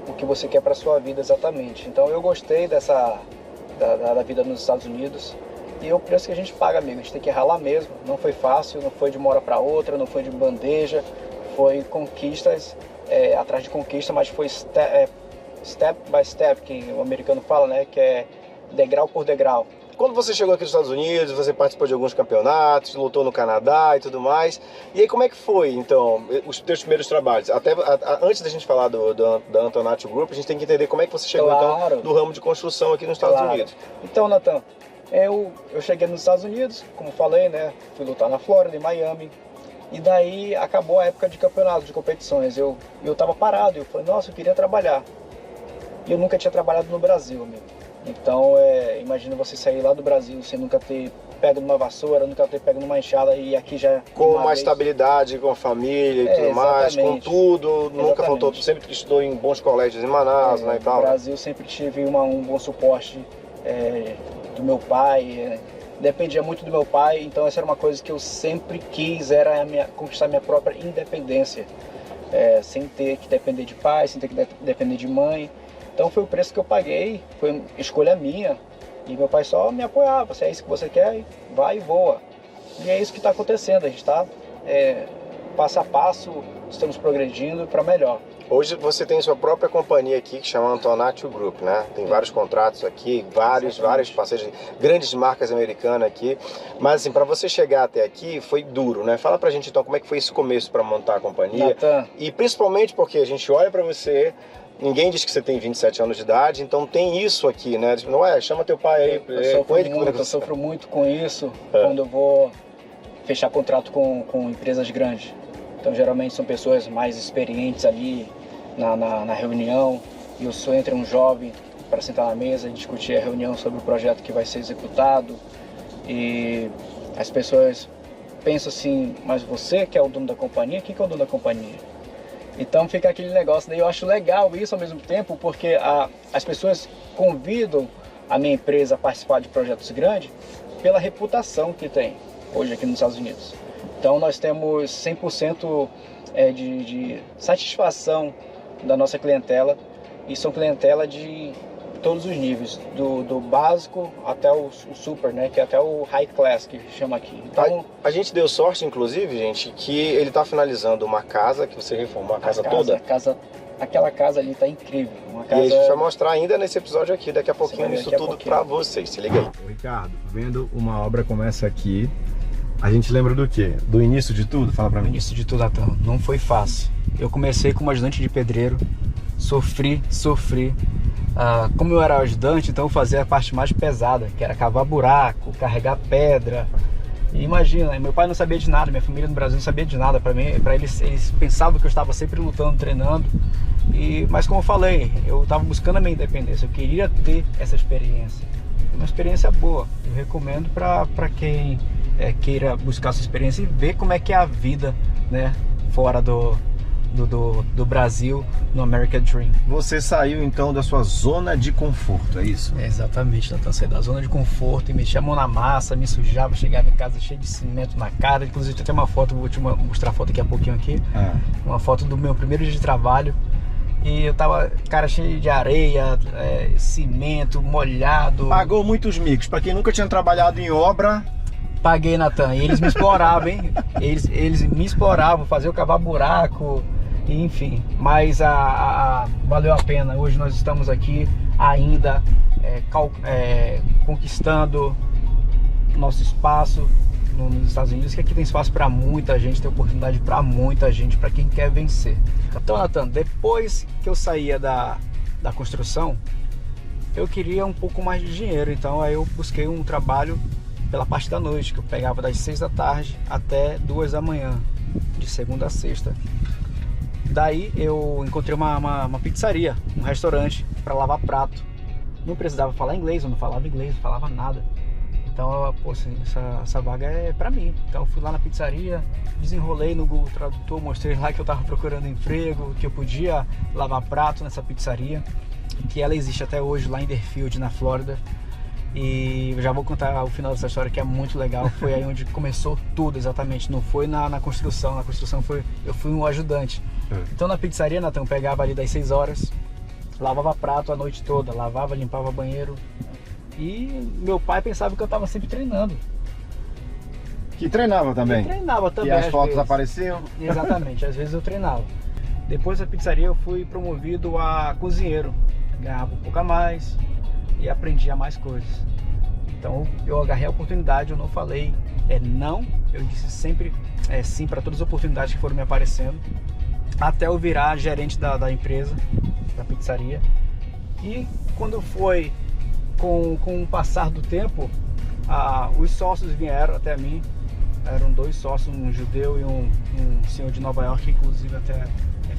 o que você quer para sua vida exatamente. Então eu gostei da vida nos Estados Unidos e é o preço que a gente paga, amigo. A gente tem que ralar mesmo. Não foi fácil, não foi de uma hora para outra, não foi de bandeja, foi conquistas atrás de conquista, mas foi step by step, que o americano fala, né, que é degrau por degrau. Quando você chegou aqui nos Estados Unidos, você participou de alguns campeonatos, lutou no Canadá e tudo mais. E aí como é que foi, então, os teus primeiros trabalhos? Até antes da gente falar da Antonaccio Group, a gente tem que entender como é que você chegou então do ramo de construção aqui nos Estados Unidos. Então, Natan, eu cheguei nos Estados Unidos, como falei, né, fui lutar na Flórida, em Miami. E daí acabou a época de campeonato, de competições. Eu tava parado, eu falei, nossa, eu queria trabalhar. E eu nunca tinha trabalhado no Brasil, amigo. Então, imagina você sair lá do Brasil sem nunca ter pego numa vassoura, nunca ter pego numa enxada e aqui já... Com uma estabilidade, com a família e tudo mais, com tudo, nunca faltou, sempre estudou em bons colégios em Manaus, né, e tal. No Brasil sempre tive um bom suporte do meu pai, dependia muito do meu pai, então essa era uma coisa que eu sempre quis, era conquistar minha própria independência, sem ter que depender de pai, sem ter que depender de mãe. Então foi o preço que eu paguei, foi escolha minha. E meu pai só me apoiava, se é isso que você quer, vai e voa. E é isso que está acontecendo, a gente está passo a passo, estamos progredindo para melhor. Hoje você tem sua própria companhia aqui que chama Antonaccio Group, né? Tem vários contratos aqui, vários parceiros, grandes marcas americanas aqui. Mas assim, para você chegar até aqui foi duro, né? Fala pra gente então como é que foi esse começo para montar a companhia. Natan. E principalmente porque a gente olha para você, ninguém diz que você tem 27 anos de idade, então tem isso aqui, né? Não chama teu pai aí, eu sofro muito com isso quando eu vou fechar contrato com empresas grandes. Então geralmente são pessoas mais experientes ali na reunião e eu só entro um jovem para sentar na mesa e discutir a reunião sobre o projeto que vai ser executado e as pessoas pensam assim, mas você que é o dono da companhia, quem que é o dono da companhia? Então fica aquele negócio, daí eu acho legal isso ao mesmo tempo, porque as pessoas convidam a minha empresa a participar de projetos grandes pela reputação que tem hoje aqui nos Estados Unidos. Então nós temos 100% de satisfação da nossa clientela, e são clientela de todos os níveis, do básico até o super, né? Que é até o high class, que chama aqui. Então, A gente deu sorte, inclusive, gente, que ele tá finalizando uma casa, que você reformou a casa toda. Aquela casa ali tá incrível. Uma E casa... a gente vai mostrar ainda nesse episódio aqui, daqui a pouquinho, Sim, isso daqui a tudo pouquinho. pra vocês. Se liga aí. Ricardo, vendo uma obra começa aqui, a gente lembra do quê? Do início de tudo? Fala pra No mim. início de tudo, Natan, não foi fácil. Eu comecei como ajudante de pedreiro, sofri. Como eu era ajudante, então eu fazia a parte mais pesada, que era cavar buraco, carregar pedra. E imagina, meu pai não sabia de nada, minha família no Brasil não sabia de nada. Para eles pensavam que eu estava sempre lutando, treinando. Mas como eu falei, eu estava buscando a minha independência, eu queria ter essa experiência. Uma experiência boa, eu recomendo para quem queira buscar essa experiência e ver como é que é a vida, né, fora do Brasil, no American Dream. Você saiu então da sua zona de conforto, é isso? Exatamente, Natan, saí da zona de conforto e mexia a mão na massa, me sujava, chegava em casa cheio de cimento na cara. Inclusive tem até uma foto, vou te mostrar a foto daqui a pouquinho aqui. Uma foto do meu primeiro dia de trabalho. E eu tava, cara, cheio de areia, cimento, molhado. Pagou muitos micos. Pra quem nunca tinha trabalhado em obra... Paguei, Natan, e eles me exploravam, hein? Eles me exploravam, faziam eu cavar buraco, enfim. Mas valeu a pena. Hoje nós estamos aqui ainda conquistando nosso espaço nos Estados Unidos, que aqui tem espaço para muita gente, tem oportunidade para muita gente, para quem quer vencer. Então, Natan, depois que eu saía da construção, eu queria um pouco mais de dinheiro, então aí eu busquei um trabalho pela parte da noite, que eu pegava das 6 da tarde até 2 da manhã, de segunda a sexta. Daí eu encontrei uma pizzaria, um restaurante para lavar prato. Não precisava falar inglês, eu não falava inglês, não falava nada. Então, essa vaga é para mim. Então eu fui lá na pizzaria, desenrolei no Google Tradutor, mostrei lá que eu estava procurando emprego, que eu podia lavar prato nessa pizzaria, que ela existe até hoje lá em Deerfield, na Flórida. E eu já vou contar o final dessa história, que é muito legal. Foi aí onde começou tudo, exatamente. Não foi na construção. Na construção eu fui um ajudante. Então na pizzaria, Natan, eu pegava ali das 6 horas, lavava prato a noite toda, lavava, limpava banheiro. E meu pai pensava que eu estava sempre treinando. Que treinava também? Eu treinava também. E as fotos vezes. Apareciam? Exatamente, às vezes eu treinava. Depois da pizzaria eu fui promovido a cozinheiro. Ganhava um pouco a mais e aprendia mais coisas. Então eu agarrei a oportunidade, eu não falei não, eu disse sempre sim para todas as oportunidades que foram me aparecendo, até eu virar gerente da empresa, da pizzaria. E quando foi com o passar do tempo, os sócios vieram até mim. Eram 2 sócios, um judeu e um senhor de Nova York, que inclusive até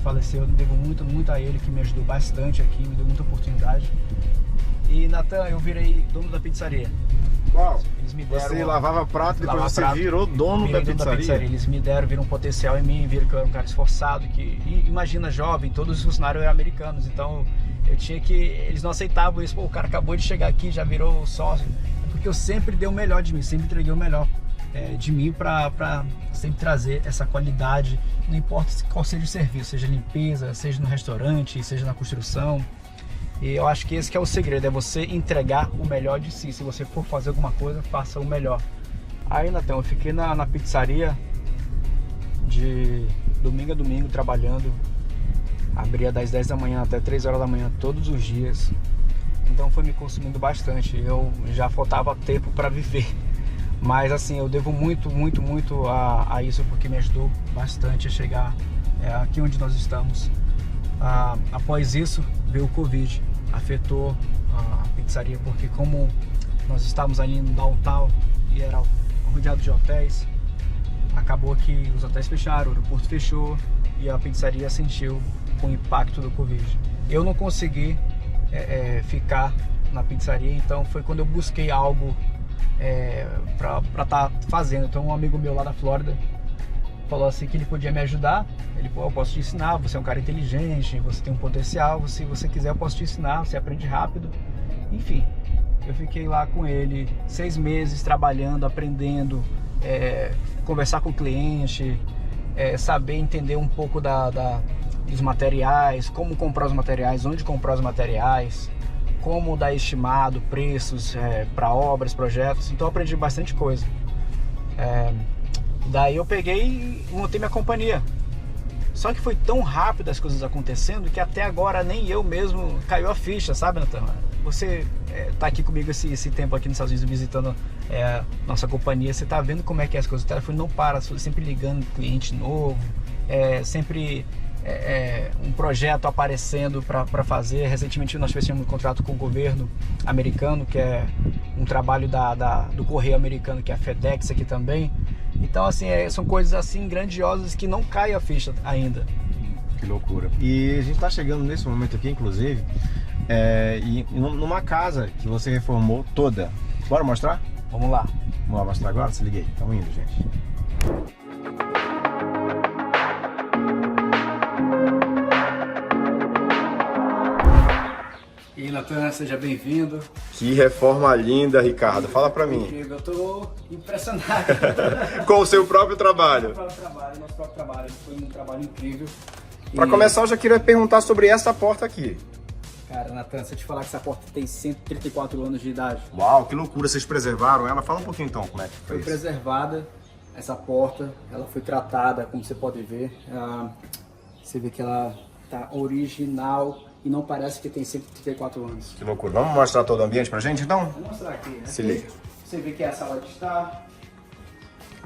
faleceu. Eu devo muito a ele, que me ajudou bastante aqui, me deu muita oportunidade. E, Natan, eu virei dono da pizzaria. Uau! Eles me deram Você lavava prato, depois você virou dono da pizzaria? Eles me viram um potencial em mim, viram que eu era um cara esforçado. E imagina, jovem, todos os funcionários eram americanos, então eu tinha que... Eles não aceitavam isso. Pô, o cara acabou de chegar aqui, já virou sócio. Porque eu sempre dei o melhor de mim, sempre entreguei o melhor de mim para sempre trazer essa qualidade, não importa qual seja o serviço, seja limpeza, seja no restaurante, seja na construção. E eu acho que esse que é o segredo, é você entregar o melhor de si. Se você for fazer alguma coisa, faça o melhor. Aí, Natan, eu fiquei na pizzaria de domingo a domingo trabalhando. Abria das 10 da manhã até 3 horas da manhã todos os dias. Então foi me consumindo bastante. Eu já faltava tempo para viver. Mas assim, eu devo muito a isso, porque me ajudou bastante a chegar aqui onde nós estamos. Após isso, veio o Covid. Afetou a pizzaria, porque como nós estávamos ali no downtown e era rodeado de hotéis, acabou que os hotéis fecharam, o aeroporto fechou e a pizzaria sentiu o impacto do Covid. Eu não consegui ficar na pizzaria, então foi quando eu busquei algo para estar fazendo. Então um amigo meu lá da Flórida falou assim que ele podia me ajudar. Ele falou: eu posso te ensinar, você é um cara inteligente, você tem um potencial, se você quiser eu posso te ensinar, você aprende rápido. Enfim, eu fiquei lá com ele 6 meses trabalhando, aprendendo, conversar com o cliente, saber entender um pouco dos materiais, como comprar os materiais, onde comprar os materiais, como dar estimado, preços para obras, projetos. Então eu aprendi bastante coisa. Daí eu peguei e montei minha companhia. Só que foi tão rápido as coisas acontecendo que até agora nem eu mesmo caiu a ficha, sabe, Natan? Você tá aqui comigo esse tempo aqui nos Estados Unidos visitando nossa companhia, você tá vendo como é que é as coisas, o telefone não para, sempre ligando cliente novo, sempre um projeto aparecendo para fazer. Recentemente nós fizemos um contrato com o governo americano, que é um trabalho do correio americano, que é a FedEx aqui também. Então, assim, são coisas assim grandiosas que não cai a ficha ainda. Que loucura. E a gente tá chegando nesse momento aqui, inclusive, numa casa que você reformou toda. Bora mostrar? Vamos lá. Vamos lá mostrar agora? Se liguei. Estamos indo, gente. E aí, Natan, seja bem-vindo. Que reforma linda, Ricardo. Fala pra mim. Eu tô impressionado. Com o seu próprio trabalho. Nosso próprio trabalho. Foi um trabalho incrível. Pra começar, eu já queria perguntar sobre essa porta aqui. Cara, Natan, se eu te falar que essa porta tem 134 anos de idade. Uau, que loucura. Vocês preservaram ela? Fala um pouquinho então como é que foi isso. Foi preservada essa porta. Ela foi tratada, como você pode ver. Você vê que ela tá original e não parece que tem 134 anos. Que loucura. Vamos mostrar todo o ambiente pra gente então? Vou mostrar aqui. Se liga. Você vê que é a sala de estar.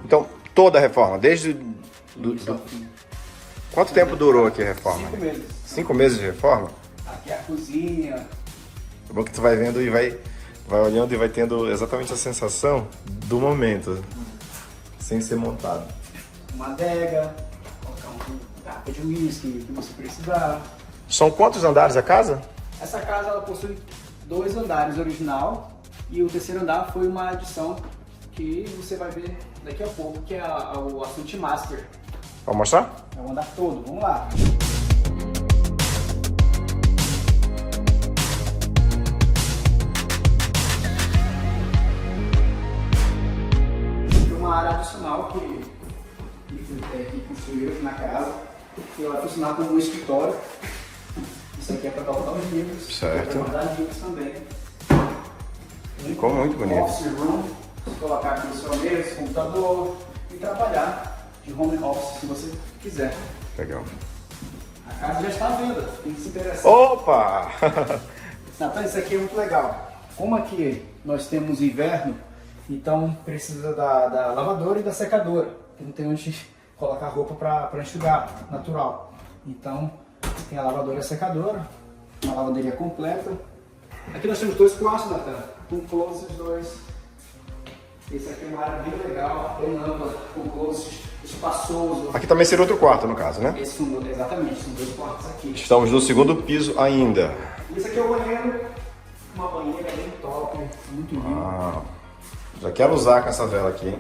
Então, toda a reforma, desde... Início ao fim. Quanto tempo durou aqui a reforma? 5 meses. 5 meses de reforma? Aqui é a cozinha. É bom que tu vai vendo e vai olhando e vai tendo exatamente a sensação do momento, sem ser montado. Uma adega, colocar uma garrafa de uísque que você precisar. São quantos andares a casa? Essa casa ela possui 2 andares original e o terceiro andar foi uma adição que você vai ver daqui a pouco, que é a Suite Master. Vamos mostrar? É o andar todo, vamos lá. Tem uma área adicional que construíram aqui na casa, que vai funcionar como um escritório. Isso aqui é para colocar os livros, Certo. para guardar livros também. Ficou muito bonito. Office room, você colocar aqui na sua mesa, computador e trabalhar de home office se você quiser. Legal. A casa já está à venda, tem que se interessar. Opa! Natan, isso aqui é muito legal. Como aqui nós temos inverno, então precisa da lavadora e da secadora. Não tem onde colocar roupa para enxugar, natural. Então tem a lavadora e a secadora, uma lavanderia completa. Aqui nós temos 2 quartos, Natan, com closet 2. Esse aqui é uma área bem legal, bem ampla, com closet espaçoso. Aqui também seria outro quarto, no caso, né? Exatamente, são 2 quartos aqui. Estamos no segundo piso ainda. Esse aqui é o banheiro, uma banheira bem top, muito lindo. Ah, já quero usar com essa vela aqui, hein?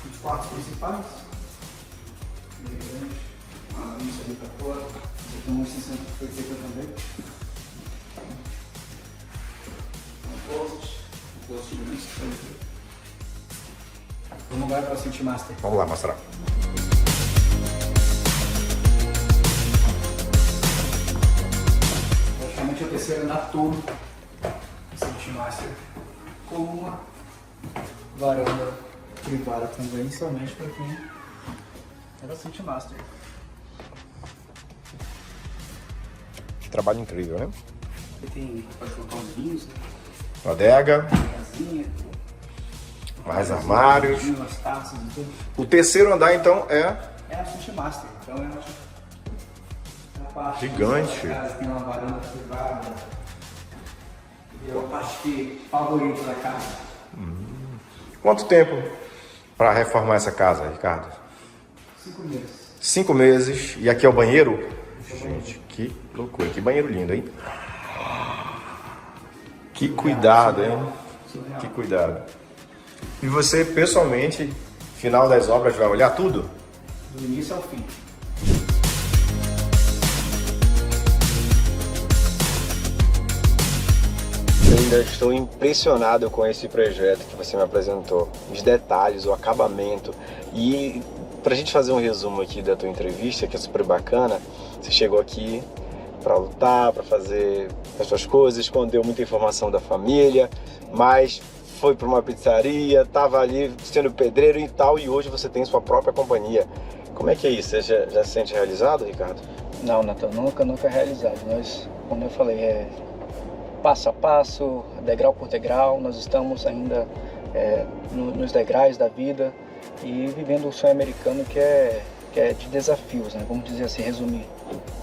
Os quartos principais. Uma luz ali para fora. Aqui tem uma extensão que foi feita também. Um closet de luz. Vamos agora para o Suite Master. Vamos lá mostrar. Praticamente é o terceiro andar todo. Suite Master. Com uma varanda privada também, somente para quem era Suite Master. Que trabalho incrível, né? Aqui tem, pode colocar uns vinhos, né? Adega, Casinha, mais armários. umas taças e tudo. O terceiro andar, então, é É a Suite Master, então é a parte Gigante. da casa, tem uma varanda privada. E é a parte favorita da casa. Quanto tempo para reformar essa casa, Ricardo? 5 meses. 5 meses. E aqui é o banheiro? Gente, que loucura. Que banheiro lindo, hein? Que cuidado, hein? Surreal. Que cuidado. E você, pessoalmente, final das obras, vai olhar tudo? Do início ao fim. Tem ainda estou impressionado com esse projeto que você me apresentou. Os detalhes, o acabamento. E pra gente fazer um resumo aqui da tua entrevista, que é super bacana, você chegou aqui para lutar, para fazer as suas coisas, escondeu muita informação da família, mas foi para uma pizzaria, estava ali sendo pedreiro e tal, e hoje você tem sua própria companhia. Como é que é isso? Você já se sente realizado, Ricardo? Não, Nathan, nunca realizado. Nós, como eu falei, passo a passo, degrau por degrau, nós estamos ainda nos degraus da vida e vivendo o sonho americano que é de desafios, né? Vamos dizer assim, resumir.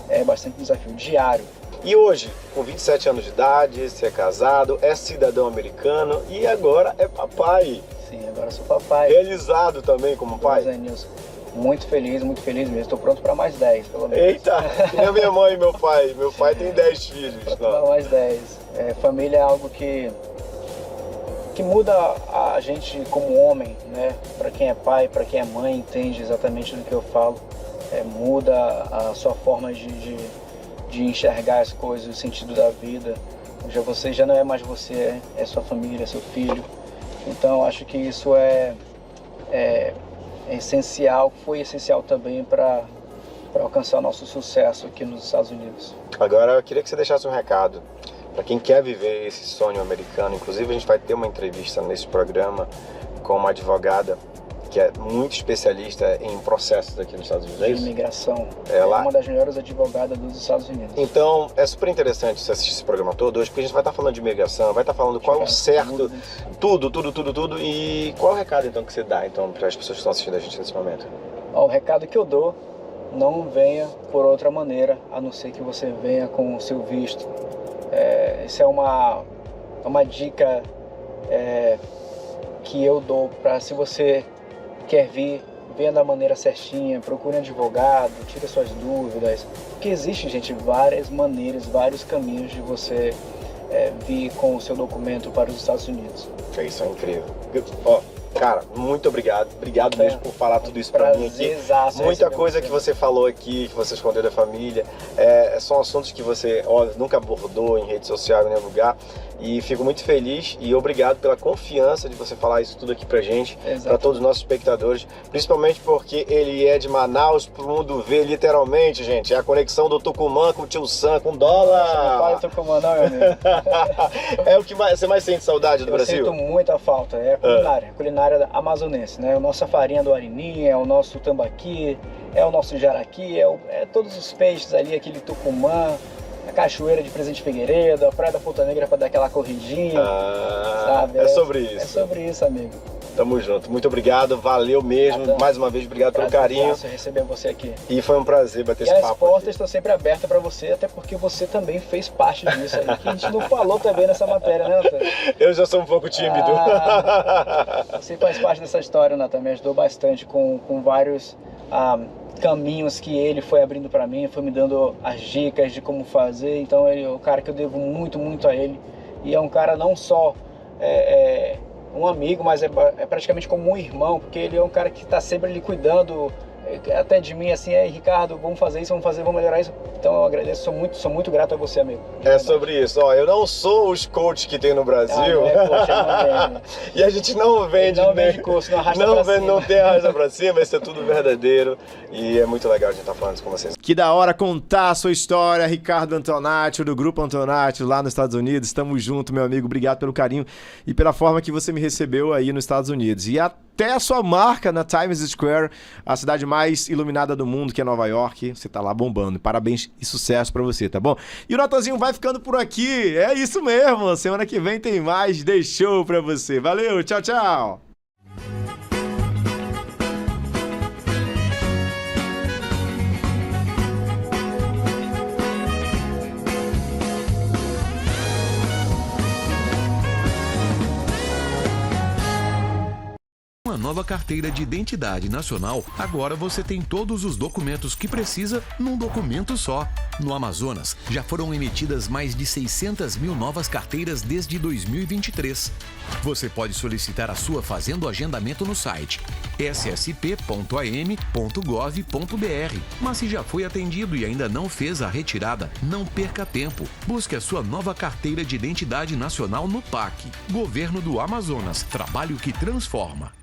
É bastante desafio diário. E hoje, com 27 anos de idade, você é casado, é cidadão americano e agora é papai. Sim, agora sou papai. Realizado também como pai? Nilson. Muito feliz mesmo. Estou pronto para mais 10, pelo menos. Eita, que nem a minha mãe e meu pai. Meu pai tem 10 filhos. Para mais 10. Família é algo que muda a gente como homem, né? Para quem é pai, para quem é mãe, entende exatamente do que eu falo. Muda a sua forma de enxergar as coisas, o sentido da vida. Já você já não é mais você, é sua família, é seu filho. Então acho que isso é essencial, foi essencial também para alcançar nosso sucesso aqui nos Estados Unidos. Agora eu queria que você deixasse um recado para quem quer viver esse sonho americano. Inclusive a gente vai ter uma entrevista nesse programa com uma advogada que é muito especialista em processos aqui nos Estados Unidos. De imigração. Ela é uma das melhores advogadas dos Estados Unidos. Então, é super interessante você assistir esse programa todo hoje, porque a gente vai estar falando de imigração, vai estar falando qual é o certo, tudo. E qual é o recado, então, que você dá, então, para as pessoas que estão assistindo a gente nesse momento? O recado que eu dou, não venha por outra maneira, a não ser que você venha com o seu visto. Isso é uma dica que eu dou para, se você quer vir, venha da maneira certinha, procure um advogado, tire suas dúvidas, porque existe, gente, várias maneiras, vários caminhos de você vir com o seu documento para os Estados Unidos. Isso é incrível. Cara, muito obrigado. Obrigado mesmo por falar tudo isso pra mim aqui. Muita coisa que você falou aqui, que você escondeu da família, são assuntos que você nunca abordou em rede social, em nenhum lugar. E fico muito feliz e obrigado pela confiança de você falar isso tudo aqui pra gente, para todos os nossos espectadores, principalmente porque ele é de Manaus pro mundo ver, literalmente, gente. É a conexão do Tucumã com o tio Sam, com dólar. Você não fala Tucumã não, meu amigo. É o que você mais sente saudade do Brasil? Eu sinto muita falta, é a culinária amazonense, né? A nossa farinha do Arininha, é o nosso tambaqui, é o nosso jaraqui, é todos os peixes ali, aquele Tucumã, a cachoeira de Presidente Figueiredo, a praia da Ponta Negra para dar aquela corridinha, sabe? É sobre isso. É sobre isso, amigo. Tamo junto, muito obrigado, valeu mesmo, mais uma vez, obrigado pelo carinho. Receber você aqui. E foi um prazer bater esse papo. E as portas estão sempre abertas para você, até porque você também fez parte disso aí, que a gente não falou também nessa matéria, né, Natan? Eu já sou um pouco tímido. Você faz parte dessa história, Natan, me ajudou bastante com vários caminhos que ele foi abrindo para mim, foi me dando as dicas de como fazer. Então ele é um cara que eu devo muito, muito a ele. E é um cara não só um amigo, mas é praticamente como um irmão, porque ele é um cara que está sempre ali cuidando até de mim, assim, Ricardo, vamos fazer isso, vamos melhorar isso. Então eu agradeço, sou muito grato a você, amigo. É sobre isso, eu não sou os coaches que tem no Brasil. Não vende. E a gente não vende. Não vende curso, não arrasta pra cima. Não tem arrasta pra cima, isso é tudo verdadeiro. E é muito legal a gente estar falando isso com vocês. Que da hora contar a sua história, Ricardo Antonati, do Grupo Antonati, lá nos Estados Unidos. Estamos juntos, meu amigo. Obrigado pelo carinho e pela forma que você me recebeu aí nos Estados Unidos. E até a sua marca na Times Square, a cidade mais iluminada do mundo, que é Nova York. Você tá lá bombando. Parabéns e sucesso pra você, tá bom? E o Natanzinho vai ficando por aqui. É isso mesmo. Semana que vem tem mais The Show pra você. Valeu, tchau, tchau. nova carteira de identidade nacional, agora você tem todos os documentos que precisa num documento só. No Amazonas, já foram emitidas mais de 600 mil novas carteiras desde 2023. Você pode solicitar a sua fazendo o agendamento no site ssp.am.gov.br. Mas se já foi atendido e ainda não fez a retirada, não perca tempo. Busque a sua nova carteira de identidade nacional no PAC. Governo do Amazonas. Trabalho que transforma.